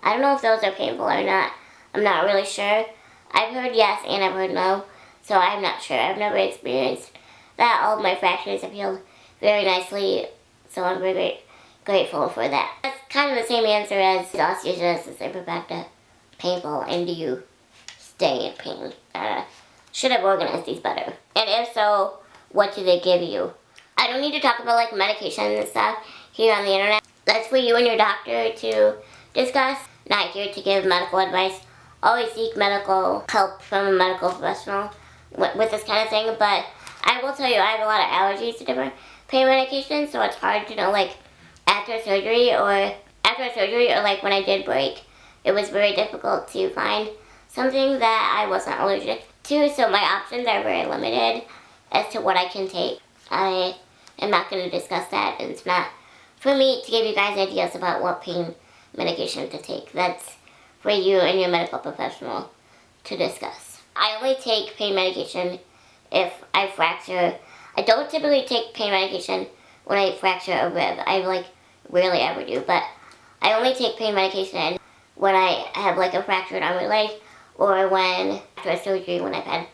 I don't know if those are painful or not. I'm not really sure. I've heard yes and I've heard no, so I'm not sure. I've never experienced that. All of my fractures have healed very nicely, so I'm very grateful for that. That's kind of the same answer as osteogenesis imperfecta, painful, and do you stay in pain? Should have organized these better. And if so, what do they give you? I don't need to talk about medication and stuff here on the internet. That's for you and your doctor to discuss. Not here to give medical advice. Always seek medical help from a medical professional with this kind of thing. But I will tell you, I have a lot of allergies to different pain medications, so it's hard to know after surgery or when I did break, it was very difficult to find something that I wasn't allergic to, so my options are very limited as to what I can take. I am not going to discuss that, and it's not for me to give you guys ideas about what pain medication to take. That's for you and your medical professional to discuss. I only take pain medication if I fracture. I don't typically take pain medication when I fracture a rib. I rarely ever do, but I only take pain medication when I have like a fractured arm or leg, or when after a surgery when I've had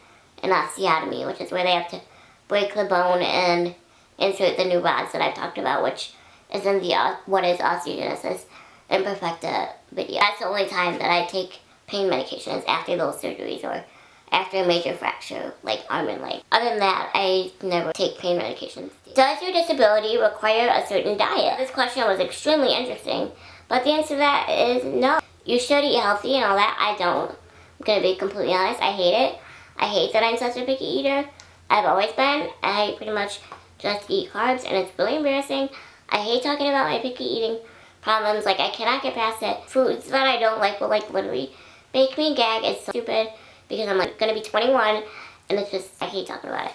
an osteotomy, which is where they have to break the bone and insert the new rods that I've talked about, which is in the what is Osteogenesis Imperfecta video. That's the only time that I take pain medications, after those surgeries or after a major fracture, like arm and leg. Other than that, I never take pain medications. Does your disability require a certain diet? This question was extremely interesting, but the answer to that is no. You should eat healthy and all that. I don't. I'm gonna be completely honest. I hate it. I hate that I'm such a picky eater. I've always been. I pretty much just eat carbs, and it's really embarrassing. I hate talking about my picky eating problems. Like, I cannot get past it. Foods that I don't like will, like, literally make me gag. It's so stupid because I'm, like, gonna be 21, and it's just, I hate talking about it.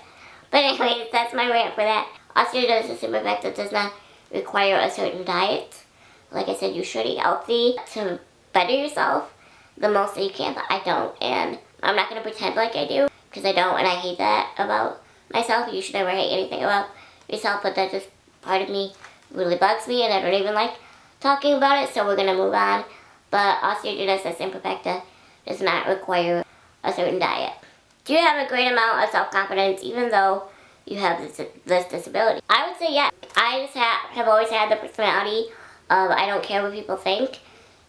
But anyways, that's my rant for that. Osteogenesis imperfecta does not require a certain diet. Like I said, you should eat healthy to better yourself the most that you can, but I don't, and I'm not gonna pretend like I do, because I don't, and I hate that about myself. You should never hate anything about yourself, but that just part of me really bugs me, and I don't even like talking about it, so we're gonna move on. But osteogenesis imperfecta does not require a certain diet. Do you have a great amount of self-confidence even though you have this disability? I would say yes. I just have always had the personality of I don't care what people think.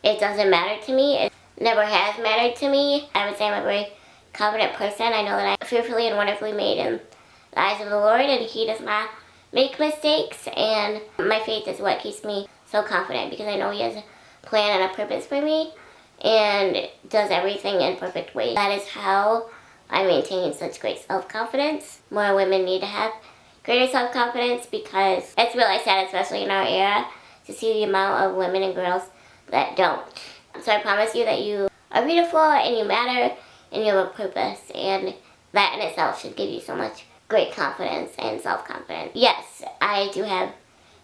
It doesn't matter to me. It never has mattered to me. I would say I'm a very confident person. I know that I'm fearfully and wonderfully made in the eyes of the Lord, and He does not make mistakes, and my faith is what keeps me so confident, because I know He has a plan and a purpose for me and does everything in perfect ways. That is how I maintain such great self-confidence. More women need to have greater self-confidence, because it's really sad, especially in our era, to see the amount of women and girls that don't. So I promise you that you are beautiful and you matter and you have a purpose, and that in itself should give you so much great confidence and self-confidence. Yes, I do have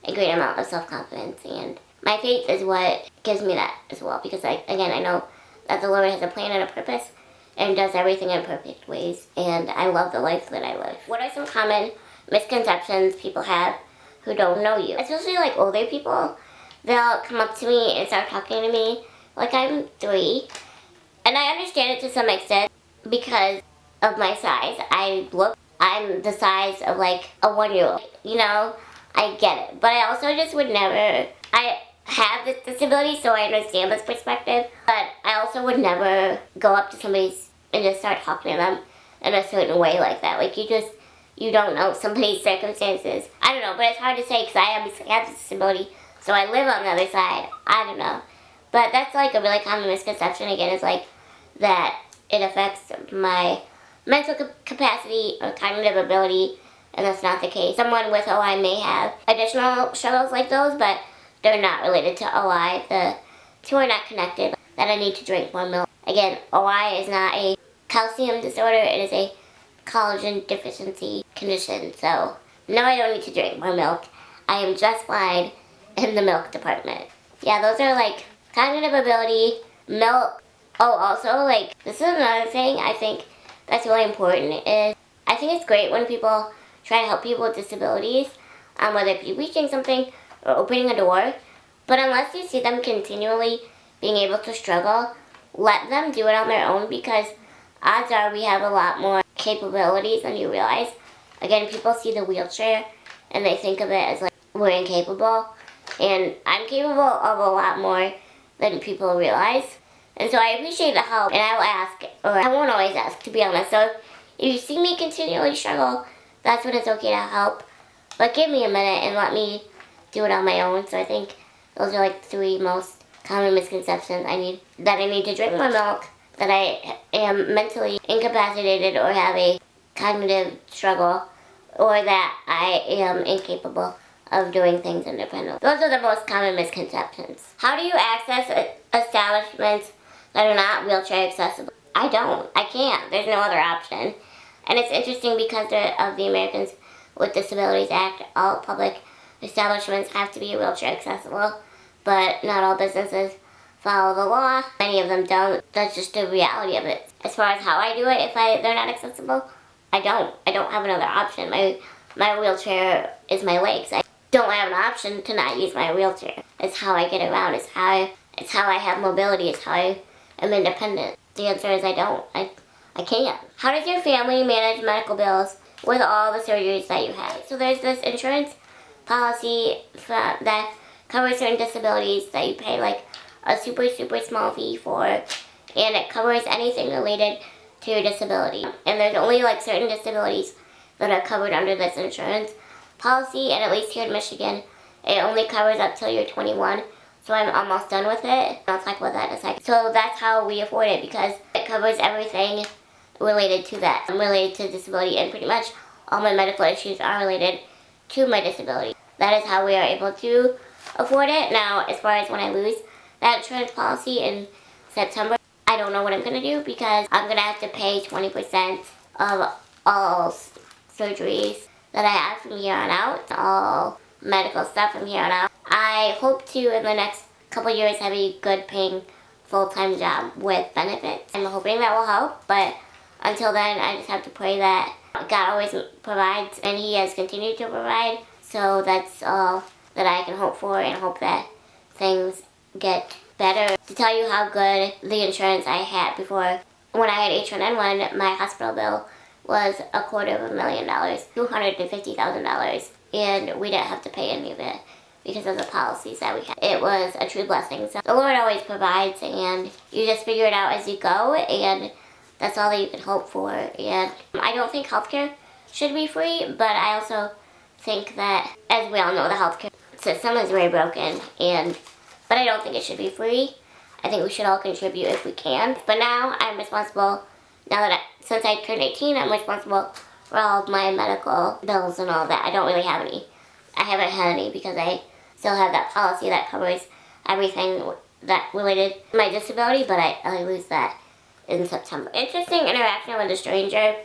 a great amount of self-confidence, and my faith is what gives me that as well, because I know that the Lord has a plan and a purpose and does everything in perfect ways, and I love the life that I live. What are some common misconceptions people have who don't know you? Especially like older people. They'll come up to me and start talking to me like I'm 3, and I understand it to some extent because of my size. I'm the size of like a 1-year-old, you know, I get it. But I also just would never, I have this disability, so I understand this perspective, but I also would never go up to somebody and just start talking to them in a certain way like that. Like, you don't know somebody's circumstances. I don't know, but it's hard to say because I obviously have this disability, so I live on the other side. I don't know. But that's like a really common misconception, again, is like that it affects my mental capacity or cognitive ability, and that's not the case. Someone with OI may have additional struggles like those, but they're not related to OI. The two are not connected. That I need to drink more milk. Again, OI is not a calcium disorder, it is a collagen deficiency condition. So, no, I don't need to drink more milk. I am just fine in the milk department. Yeah, those are like cognitive ability, milk. Oh, also, like, this is another thing I think that's really important, is I think it's great when people try to help people with disabilities, whether it be reaching something or opening a door, but unless you see them continually being able to struggle, let them do it on their own, because odds are we have a lot more capabilities than you realize. Again, people see the wheelchair and they think of it as like we're incapable, and I'm capable of a lot more than people realize. And so I appreciate the help, and I will ask, or I won't always ask, to be honest. So if you see me continually struggle, that's when it's okay to help. But give me a minute and let me do it on my own. So I think those are like 3 most common misconceptions. I need to drink more milk, that I am mentally incapacitated or have a cognitive struggle, or that I am incapable of doing things independently. Those are the most common misconceptions. How do you access establishments that are not wheelchair accessible? I can't. There's no other option. And it's interesting because of the Americans with Disabilities Act, all public establishments have to be wheelchair accessible, but not all businesses follow the law. Many of them don't. That's just the reality of it. As far as how I do it, if they're not accessible, I don't have another option. My wheelchair is my legs. don't have an option to not use my wheelchair. It's how I get around. It's how I have mobility. It's how I am independent. The answer is I don't. I can't. How does your family manage medical bills with all the surgeries that you have? So there's this insurance policy that covers certain disabilities that you pay like a super small fee for, and it covers anything related to your disability. And there's only like certain disabilities that are covered under this insurance policy, and at least here in Michigan, it only covers up till you're 21. So I'm almost done with it. I'll talk about that in a second. So that's how we afford it, because it covers everything related to that. I'm related to disability, and pretty much all my medical issues are related to my disability. That is how we are able to afford it. Now, as far as when I lose that insurance policy in September, I don't know what I'm going to do, because I'm going to have to pay 20% of all surgeries that I have from here on out, all medical stuff from here on out. I hope to, in the next couple years, have a good paying full-time job with benefits. I'm hoping that will help, but until then, I just have to pray that God always provides, and He has continued to provide. So that's all that I can hope for, and hope that things get better. To tell you how good the insurance I had before, when I had H1N1, my hospital bill was $250,000, $250,000, and we didn't have to pay any of it because of the policies that we had. It was a true blessing. So the Lord always provides, and you just figure it out as you go, and that's all that you can hope for. And I don't think healthcare should be free, but I also think that, as we all know, the healthcare system is very broken, but I don't think it should be free. I think we should all contribute if we can. But now I'm responsible, since I turned 18, I'm responsible for all of my medical bills and all that. I don't really have any. I haven't had any because I still have that policy that covers everything that related to my disability, but I lose that in September. Interesting interaction with a stranger.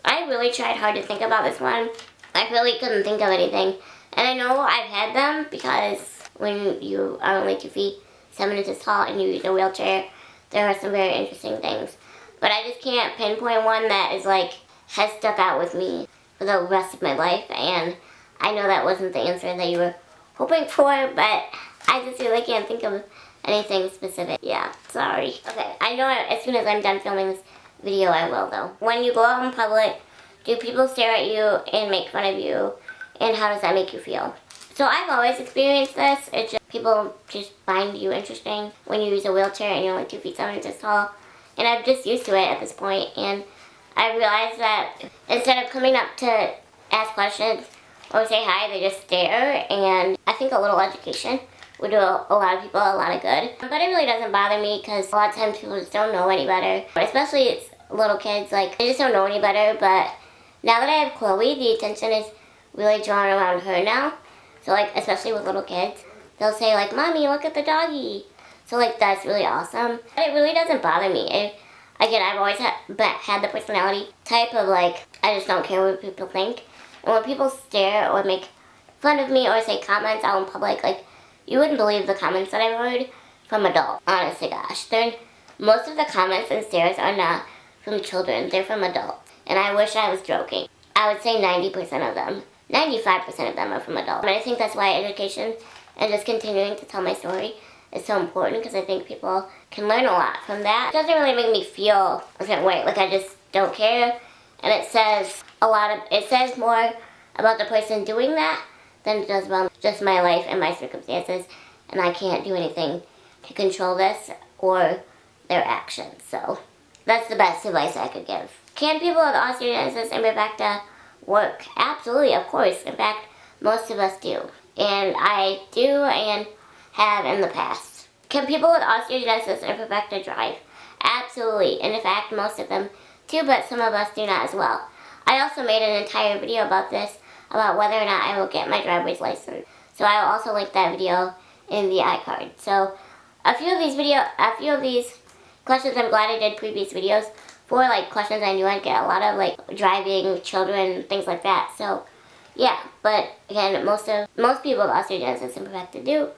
I really tried hard to think about this one. I really couldn't think of anything. And I know I've had them, because when you are only 2 feet 7 inches tall and you use a wheelchair, there are some very interesting things. But I just can't pinpoint one that is like, has stuck out with me for the rest of my life. And I know that wasn't the answer that you were hoping for, but I just really can't think of anything specific. Yeah, sorry. Okay, I know as soon as I'm done filming this video, I will though. When you go out in public, do people stare at you and make fun of you? And how does that make you feel? So I've always experienced this. It's just people just find you interesting when you use a wheelchair and you're only 2 feet 7 inches tall. And I'm just used to it at this point. And I realized that instead of coming up to ask questions or say hi, they just stare. And I think a little education would do a lot of people a lot of good. But it really doesn't bother me, because a lot of times people just don't know any better. Especially it's little kids, like, they just don't know any better. But now that I have Chloe, the attention is really drawn around her now. So like, especially with little kids, they'll say like, "Mommy, look at the doggy." So like, that's really awesome. But it really doesn't bother me. Again, I've always had the personality type of like, I just don't care what people think. And when people stare or make fun of me or say comments out in public, like, you wouldn't believe the comments that I've heard from adults. Honest to gosh. Most of the comments and stares are not from children. They're from adults. And I wish I was joking. I would say 90% of them. 95% of them are from adults. And I think that's why education and just continuing to tell my story is so important, because I think people can learn a lot from that. It doesn't really make me feel a certain way. Like, I just don't care. And it says more about the person doing that than it does about just my life and my circumstances. And I can't do anything to control this or their actions. So that's the best advice I could give. Can people with osteogenesis imperfecta work? Absolutely, of course. In fact, most of us do. And I do and have in the past. Can people with osteogenesis imperfecta drive? Absolutely. And in fact, most of them do, but some of us do not as well. I also made an entire video about this, about whether or not I will get my driver's license. So I will also link that video in the iCard. So a few of these questions, I'm glad I did previous videos for like questions I knew I'd get a lot of, like driving, children, things like that. So yeah, but again, most people with osteogenesis imperfecta do,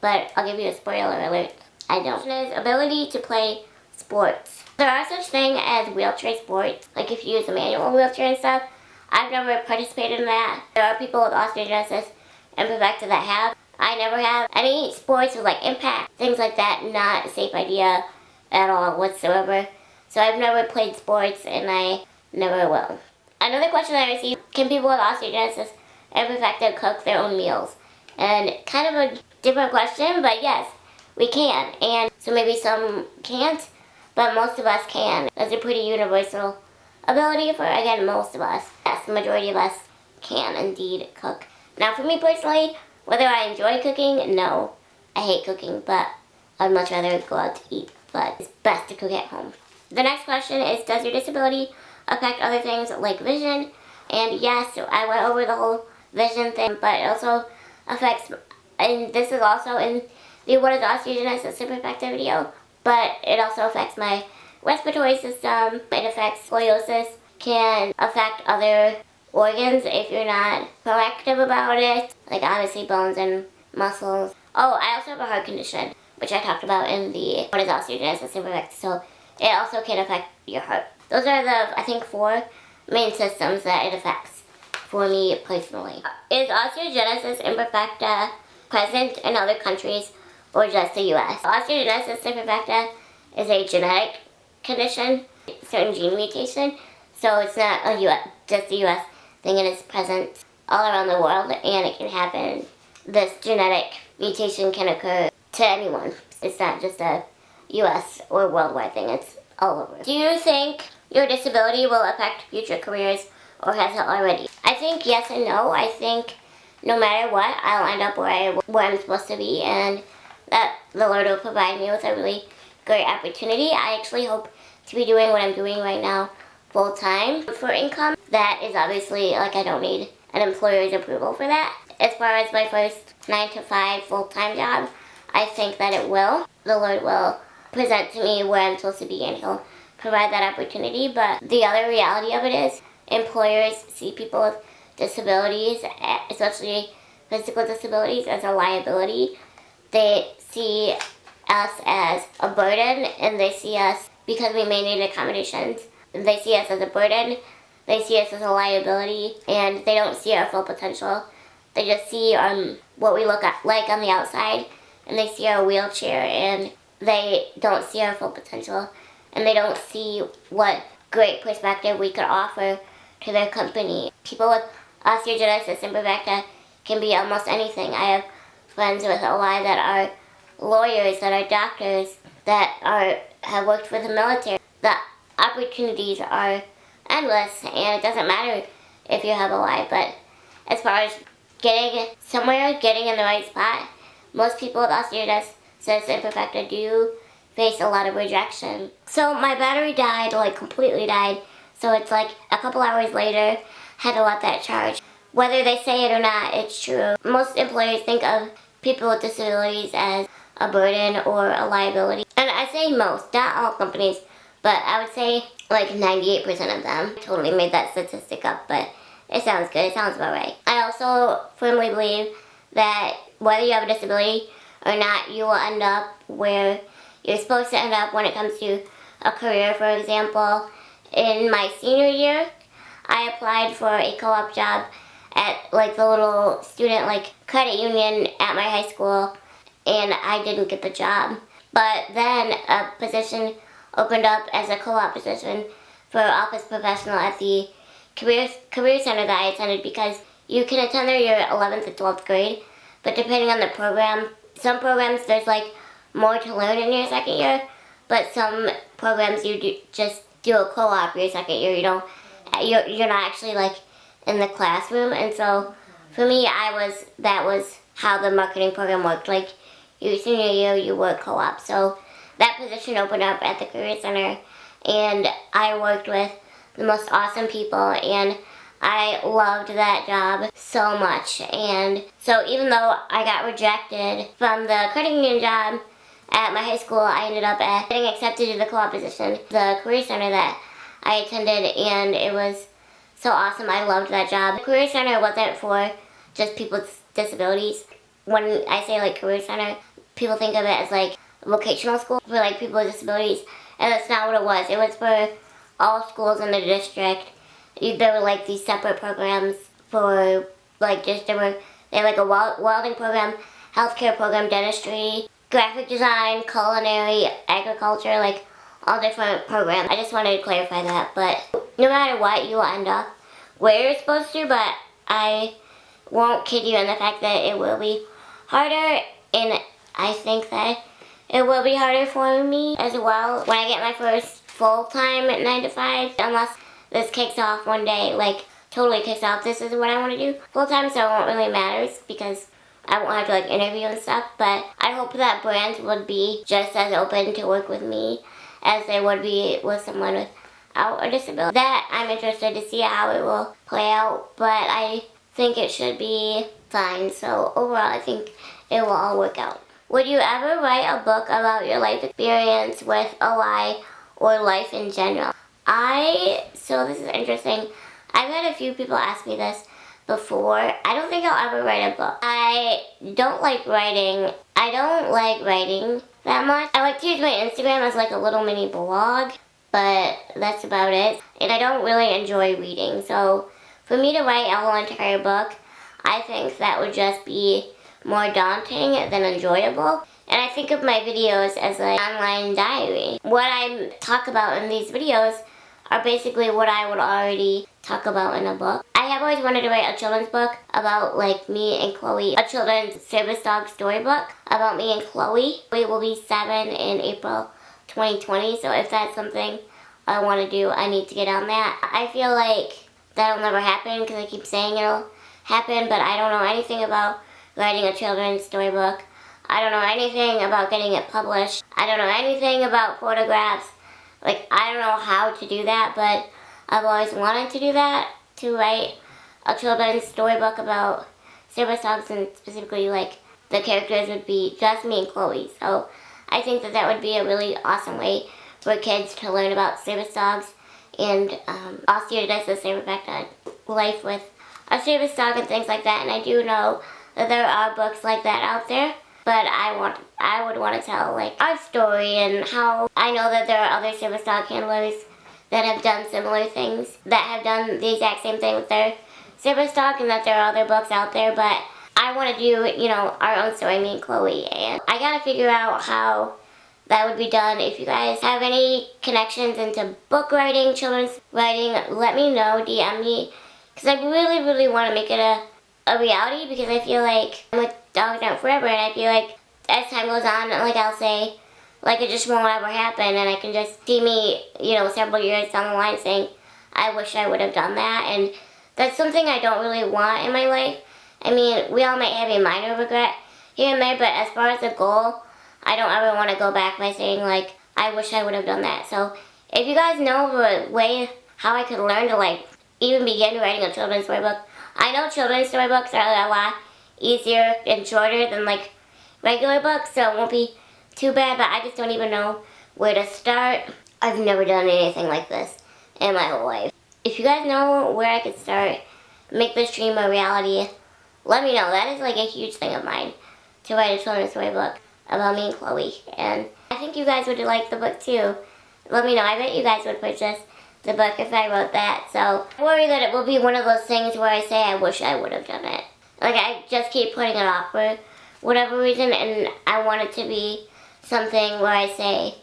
but I'll give you a spoiler alert, I don't. Is ability to play sports. There are such thing as wheelchair sports, like if you use a manual wheelchair and stuff. I've never participated in that. There are people with osteogenesis Imperfecta that have. I never have any sports with like impact, things like that. Not a safe idea at all whatsoever. So I've never played sports and I never will. Another question I received, can people with osteogenesis imperfecta cook their own meals? And kind of a different question, but yes, we can. And so maybe some can't, but most of us can. That's a pretty universal ability for, again, most of us. Yes, the majority of us can indeed cook. Now for me personally, whether I enjoy cooking, no. I hate cooking, but I'd much rather go out to eat. But it's best to cook at home. The next question is, does your disability affect other things like vision? And yes, I went over the whole vision thing, but it also affects, and this is also in the what is osteogenesis imperfecta video, but it also affects my respiratory system. It affects scoliosis, can affect other organs if you're not proactive about it, like obviously bones and muscles. Oh, I also have a heart condition, which I talked about in the what is osteogenesis imperfecta, so it also can affect your heart. Those are the, I think, 4 main systems that it affects for me personally. Is osteogenesis imperfecta present in other countries or just the US? Osteogenesis imperfecta is a genetic condition, certain gene mutation, so it's not just a US thing. It is present all around the world and it can happen. This genetic mutation can occur to anyone. It's not just a US or worldwide thing, it's all over. Do you think your disability will affect future careers or has it already? I think yes and no. I think no matter what, I'll end up where I'm supposed to be, and that the Lord will provide me with a really great opportunity. I actually hope to be doing what I'm doing right now full time. For income, that is obviously, like, I don't need an employer's approval for that. As far as my first 9 to 5 full-time job, I think that it will. The Lord will present to me where I'm supposed to be and He'll provide that opportunity. But the other reality of it is employers see people with disabilities, especially physical disabilities, as a liability. They see us as a burden, and they see us, because we may need accommodations, they see us as a burden, they see us as a liability, and they don't see our full potential. They just see what we look like on the outside, and they see our wheelchair, and they don't see our full potential, and they don't see what great perspective we could offer to their company. People with osteogenesis imperfecta can be almost anything. I have friends with OI that are lawyers, that are doctors, that have worked for the military. The opportunities are endless, and it doesn't matter if you have OI, but as far as getting somewhere, getting in the right spot, most people with osteogenesis imperfecta do face a lot of rejection. So my battery died, like completely died, so it's like a couple hours later, had to let that charge. Whether they say it or not, it's true. Most employers think of people with disabilities as a burden or a liability. And I say most, not all companies, but I would say like 98% of them. I totally made that statistic up, but it sounds good, it sounds about right. I also firmly believe that whether you have a disability or not, you will end up where you're supposed to end up when it comes to a career. For example, in my senior year, I applied for a co-op job at like the little student like credit union at my high school, and I didn't get the job. But then a position opened up as a co-op position for office professional at the career center that I attended, because you can attend there your 11th and 12th grade, but depending on the program, some programs there's like more to learn in your second year, but some programs you just do a co-op your second year. You're not actually like in the classroom. And so for me, that was how the marketing program worked. Like your senior year, you work co-op. So that position opened up at the career center, and I worked with the most awesome people, and I loved that job so much. And so even though I got rejected from the credit union job at my high school, I ended up getting accepted to the co-op position, the career center that I attended, and it was so awesome. I loved that job. The career center wasn't for just people with disabilities. When I say like career center, people think of it as like vocational school for like people with disabilities, and that's not what it was. It was for all schools in the district. There were like these separate programs for like there were They have like a welding program, healthcare program, dentistry, graphic design, culinary, agriculture, like all different programs. I just wanted to clarify that, but no matter what, you will end up where you're supposed to, but I won't kid you in the fact that it will be harder, and I think that it will be harder for me as well when I get my first full-time 9 to 5, unless this kicks off one day, like totally kicks off. This is what I want to do full-time, so it won't really matter because I won't have to like interview and stuff, but I hope that brands would be just as open to work with me as they would be with someone without a disability. That I'm interested to see how it will play out, but I think it should be fine. So overall, I think it will all work out. Would you ever write a book about your life experience with OI or life in general? So this is interesting. I've had a few people ask me this before. I don't think I'll ever write a book. I don't like writing. I don't like writing that much. I like to use my Instagram as like a little mini blog, but that's about it. And I don't really enjoy reading. So for me to write a whole entire book, I think that would just be more daunting than enjoyable. And I think of my videos as an online diary. What I talk about in these videos are basically what I would already talk about in a book. I have always wanted to write a children's book about like me and Chloe, a children's service dog storybook about me and Chloe. We will be 7 in April 2020, so if that's something I want to do, I need to get on that. I feel like that'll never happen because I keep saying it'll happen, but I don't know anything about writing a children's storybook. I don't know anything about getting it published. I don't know anything about photographs. Like, I don't know how to do that, but I've always wanted to do that, to write a children's storybook about service dogs, and specifically, like, the characters would be just me and Chloe. So I think that that would be a really awesome way for kids to learn about service dogs and Osteogenesis Imperfecta and life with a service dog and things like that. And I do know that there are books like that out there, but I would want to tell like our story and how I know that there are other service dog handlers that have done similar things, that have done the exact same thing with their service dog, and that there are other books out there, but I want to do, you know, our own story, me and Chloe, and I gotta figure out how that would be done. If you guys have any connections into book writing, children's writing, let me know, DM me, because I really, really want to make it a reality, because I feel like I'm with Dogs Out Forever, and I feel like as time goes on, like I'll say, like it just won't ever happen, and I can just see me, you know, several years down the line saying, I wish I would have done that, and that's something I don't really want in my life. I mean, we all might have a minor regret here and there, but as far as a goal, I don't ever want to go back by saying, like, I wish I would have done that. So if you guys know of a way how I could learn to, like, even begin writing a children's storybook, I know children's storybooks are a lot easier and shorter than, like, regular books, so it won't be too bad, but I just don't even know where to start. I've never done anything like this in my whole life. If you guys know where I could start, make this dream a reality, let me know. That is like a huge thing of mine, to write a children's storybook about me and Chloe. And I think you guys would like the book too. Let me know. I bet you guys would purchase the book if I wrote that. So I worry that it will be one of those things where I say I wish I would have done it. Like I just keep putting it off for whatever reason, and I want it to be something where I say,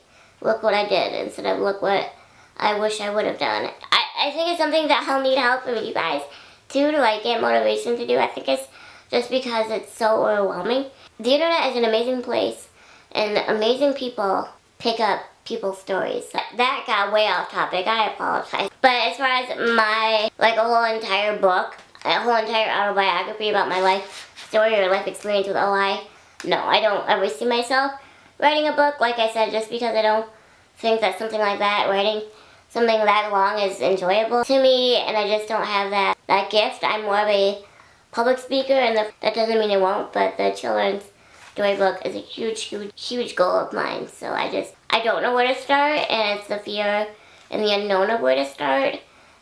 look what I did, instead of look what I wish I would have done. I think it's something that I'll need help from you guys too, to like get motivation to do. I think it's just because it's so overwhelming. The internet is an amazing place, and amazing people pick up people's stories. That got way off topic, I apologize. But as far as my, like a whole entire book, a whole entire autobiography about my life story or life experience with OI, no, I don't ever see myself writing a book, like I said, just because I don't think that something like that, writing something that long, is enjoyable to me, and I just don't have that gift. I'm more of a public speaker, and that doesn't mean it won't, but the children's storybook is a huge, huge, huge goal of mine. So I don't know where to start, and it's the fear and the unknown of where to start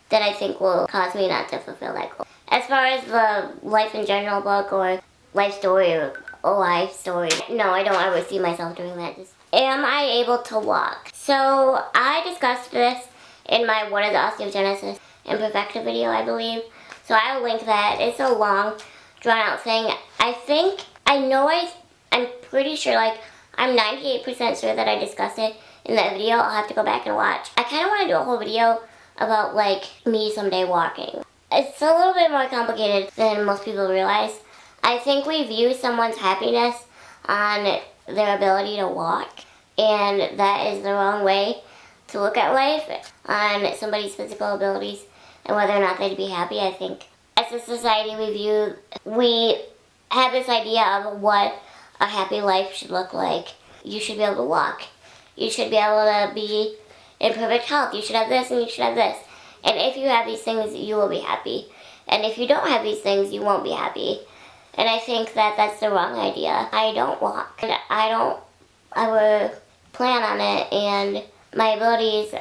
that I think will cause me not to fulfill that goal. As far as the life in general book or life story or life story, no, I don't ever see myself doing that. Am I able to walk? So I discussed this in my What is Osteogenesis Imperfecta video, I believe. So I will link that. It's a long drawn out thing. I'm pretty sure, like, I'm 98% sure that I discussed it in that video. I'll have to go back and watch. I kind of want to do a whole video about, like, me someday walking. It's a little bit more complicated than most people realize. I think we view someone's happiness on their ability to walk, and that is the wrong way to look at life, on somebody's physical abilities and whether or not they'd be happy. I think as a society we have this idea of what a happy life should look like. You should be able to walk. You should be able to be in perfect health. You should have this and you should have this. And if you have these things, you will be happy. And if you don't have these things, you won't be happy. And I think that that's the wrong idea. I don't walk. And I would plan on it, and my abilities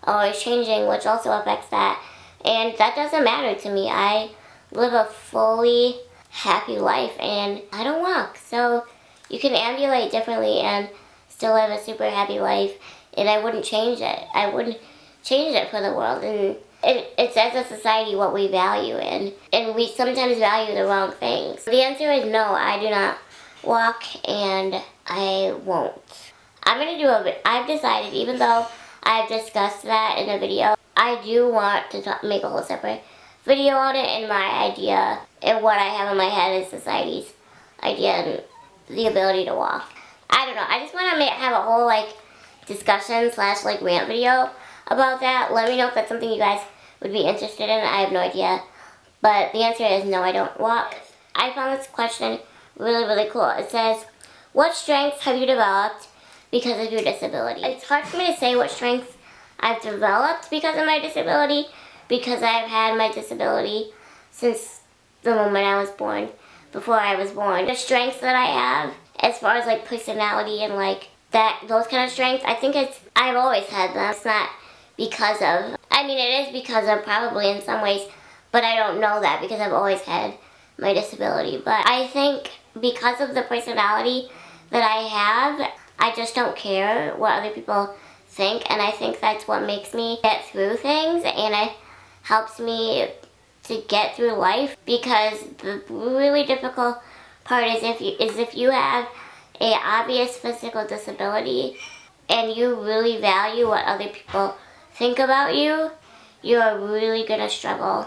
are always changing, which also affects that. And that doesn't matter to me. I live a fully happy life, and I don't walk. So you can ambulate differently and still live a super happy life, and I wouldn't change it. I wouldn't change it for the world. And it's as a society what we value, and we sometimes value the wrong things. The answer is no, I do not walk, and I won't. I've decided, even though I've discussed that in a video, I do want to make a whole separate video on it, and my idea, and what I have in my head is society's idea and the ability to walk. I don't know, I just want to have a whole, like, discussion / like rant video about that. Let me know if that's something you guys would be interested in. I have no idea, but the answer is no, I don't walk. I found this question really, really cool. It says, what strengths have you developed because of your disability? It's hard for me to say what strengths I've developed because of my disability, because I've had my disability since the moment I was born, before I was born. The strengths that I have, as far as like personality and like that, those kind of strengths, I think I've always had them. It's not because of, I mean, it is because of probably in some ways, but I don't know that because I've always had my disability. But I think because of the personality that I have, I just don't care what other people think, and I think that's what makes me get through things, and it helps me to get through life, because the really difficult part is if you have a obvious physical disability and you really value what other people think about you, you're really gonna struggle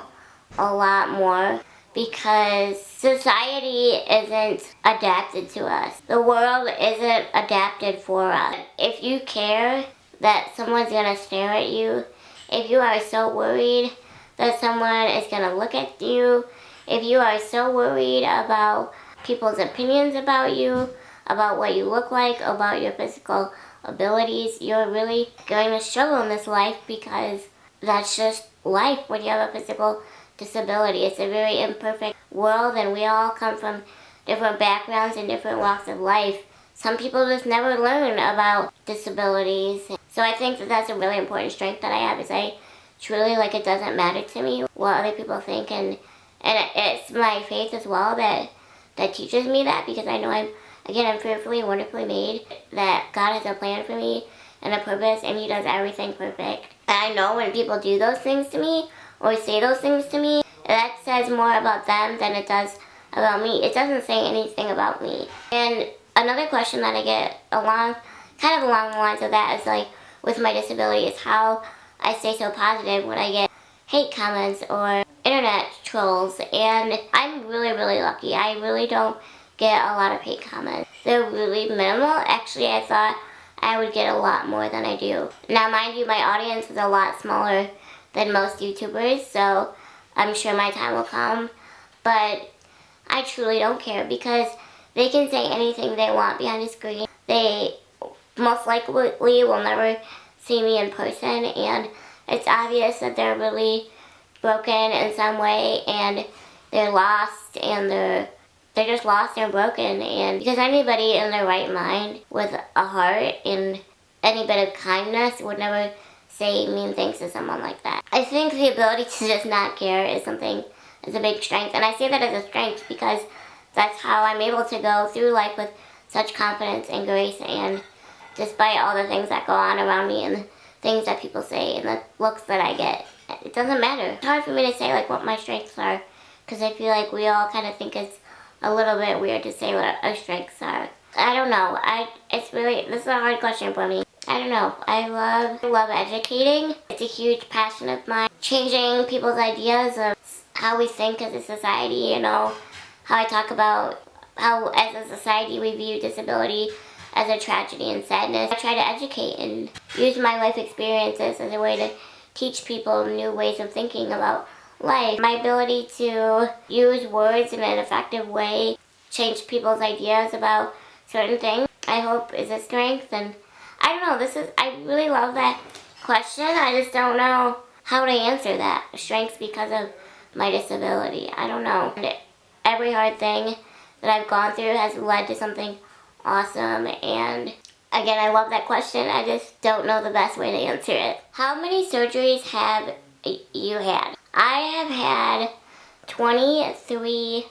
a lot more, because society isn't adapted to us. The world isn't adapted for us. If you care that someone's gonna stare at you, if you are so worried that someone is gonna look at you, if you are so worried about people's opinions about you, about what you look like, about your physical abilities, you're really going to struggle in this life, because that's just life when you have a physical disability. It's a very imperfect world, and we all come from different backgrounds and different walks of life. Some people just never learn about disabilities. So I think that that's a really important strength that I have, is I truly, like, it doesn't matter to me what other people think, and it's my faith as well that teaches me that, because I know I'm fearfully and wonderfully made, that God has a plan for me and a purpose, and He does everything perfect. And I know when people do those things to me, or say those things to me, that says more about them than it does about me. It doesn't say anything about me. And another question that I get along the lines of that is, like, with my disability, is how I stay so positive when I get hate comments or internet trolls. And I'm really, really lucky. I really don't get a lot of hate comments. They're really minimal. Actually, I thought I would get a lot more than I do. Now, mind you, my audience is a lot smaller than most YouTubers, so I'm sure my time will come. But I truly don't care, because they can say anything they want behind the screen. They most likely will never see me in person, and it's obvious that they're really broken in some way, and they're lost, and they're just lost and broken. And because anybody in their right mind with a heart and any bit of kindness would never say mean things to someone like that. I think the ability to just not care is a big strength, and I say that as a strength because that's how I'm able to go through life with such confidence and grace, and despite all the things that go on around me and the things that people say and the looks that I get, it doesn't matter. It's hard for me to say, like, what my strengths are, because I feel like we all kind of think it's a little bit weird to say what our strengths are. I don't know. This is a hard question for me. I don't know. I love educating. It's a huge passion of mine. Changing people's ideas of how we think as a society, how I talk about how as a society we view disability as a tragedy and sadness. I try to educate and use my life experiences as a way to teach people new ways of thinking about life. My ability to use words in an effective way, change people's ideas about certain things, I hope is a strength. And I don't know, I really love that question. I just don't know how to answer that. Strengths because of my disability. I don't know. And every hard thing that I've gone through has led to something awesome, and again, I love that question. I just don't know the best way to answer it. How many surgeries have you had? I have had 23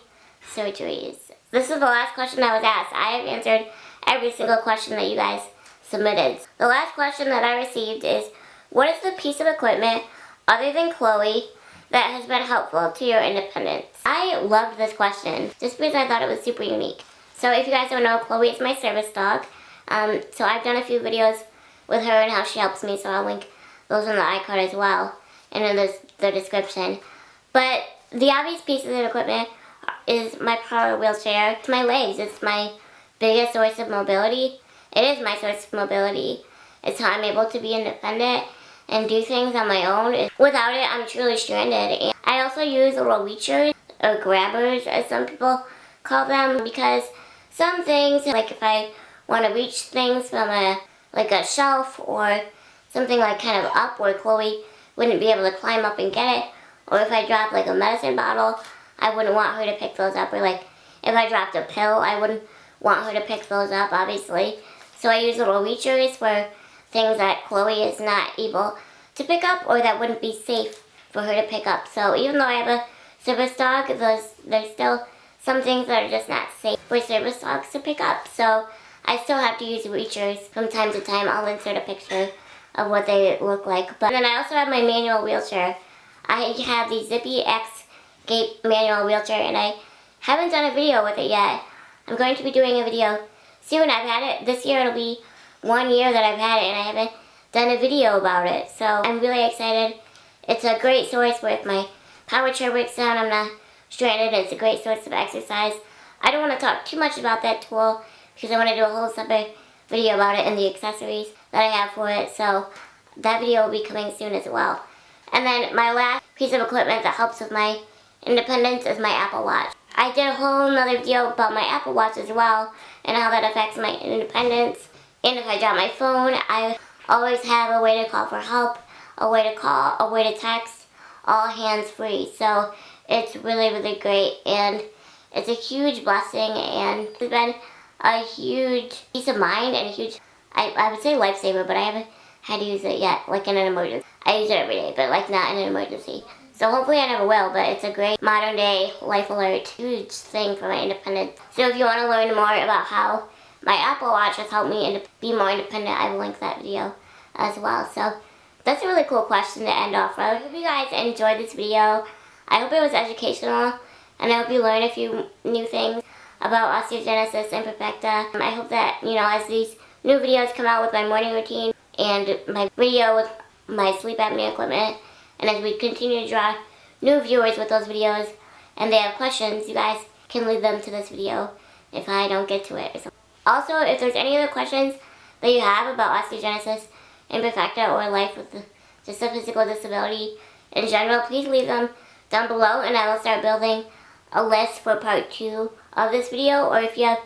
surgeries. This is the last question I was asked. I have answered every single question that you guys submitted. The last question that I received is, what is the piece of equipment other than Chloe that has been helpful to your independence? I loved this question just because I thought it was super unique. So if you guys don't know, Chloe is my service dog. So I've done a few videos with her and how she helps me, so I'll link those in the iCard as well and in the description. But the obvious pieces of equipment is my power wheelchair. It's my legs. It's my biggest source of mobility. It is my source of mobility. It's how I'm able to be independent and do things on my own. Without it, I'm truly stranded. And I also use little reachers, or grabbers as some people call them, because some things, like if I want to reach things from a shelf or something like kind of up where Chloe wouldn't be able to climb up and get it, or if I drop like a medicine bottle, I wouldn't want her to pick those up, or like if I dropped a pill, I wouldn't want her to pick those up, obviously. So I use little reachers for things that Chloe is not able to pick up or that wouldn't be safe for her to pick up. So even though I have a service dog, there's still some things that are just not safe for service dogs to pick up. So I still have to use reachers from time to time. I'll insert a picture of what they look like. But then I also have my manual wheelchair. I have the Zippy X Gate manual wheelchair, and I haven't done a video with it yet. I'm going to be doing a video soon. I've had it, this year it'll be 1 year that I've had it, and I haven't done a video about it. So I'm really excited. It's a great source where if my power chair breaks down, I'm not stranded. It's a great source of exercise. I don't want to talk too much about that tool because I want to do a whole separate video about it and the accessories that I have for it. So that video will be coming soon as well. And then my last piece of equipment that helps with my independence is my Apple Watch. I did a whole nother video about my Apple Watch as well and how that affects my independence. And if I drop my phone, I always have a way to call for help, a way to call, a way to text, all hands-free. So it's really, really great, and it's a huge blessing, and it's been a huge peace of mind and a huge, I would say lifesaver, but I haven't had to use it yet, like in an emergency. I use it every day, but like not in an emergency. So hopefully I never will, but it's a great modern day life alert, huge thing for my independence. So if you want to learn more about how my Apple Watch has helped me be more independent, I will link that video as well. So that's a really cool question to end off with. I hope you guys enjoyed this video. I hope it was educational, and I hope you learned a few new things about osteogenesis imperfecta. I hope that, as these new videos come out with my morning routine and my video with my sleep apnea equipment, and as we continue to draw new viewers with those videos and they have questions, you guys can leave them to this video if I don't get to it. Also, if there's any other questions that you have about osteogenesis imperfecta or life with just a physical disability in general, please leave them down below, and I will start building a list for part 2 of this video. Or if you have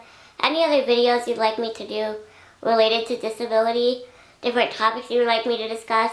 any other videos you'd like me to do related to disability, different topics you would like me to discuss,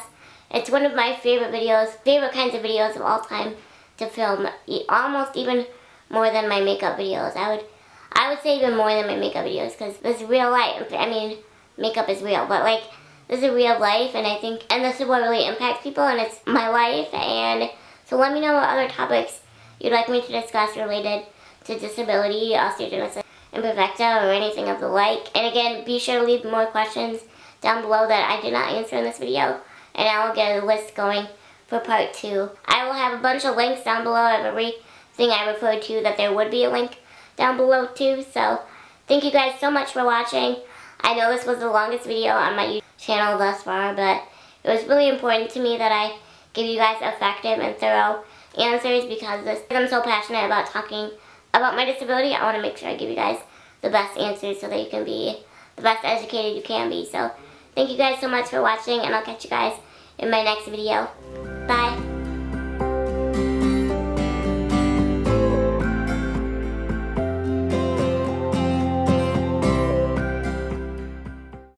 it's one of my favorite kinds of videos of all time to film, almost even more than my makeup videos. I would say even more than my makeup videos, because this is real life. I mean, makeup is real, but like, this is real life, and I think, and this is what really impacts people, and it's my life. And so let me know what other topics you'd like me to discuss related to disability, osteogenesis imperfecta, or anything of the like. And again, be sure to leave more questions down below that I did not answer in this video, and I will get a list going for part 2. I will have a bunch of links down below of every thing I referred to, that there would be a link down below too. So thank you guys so much for watching. I know this was the longest video on my YouTube channel thus far, but it was really important to me that I give you guys effective and thorough answers, because I'm so passionate about talking about my disability. I want to make sure I give you guys the best answers so that you can be the best educated you can be. So thank you guys so much for watching, and I'll catch you guys in my next video. Bye.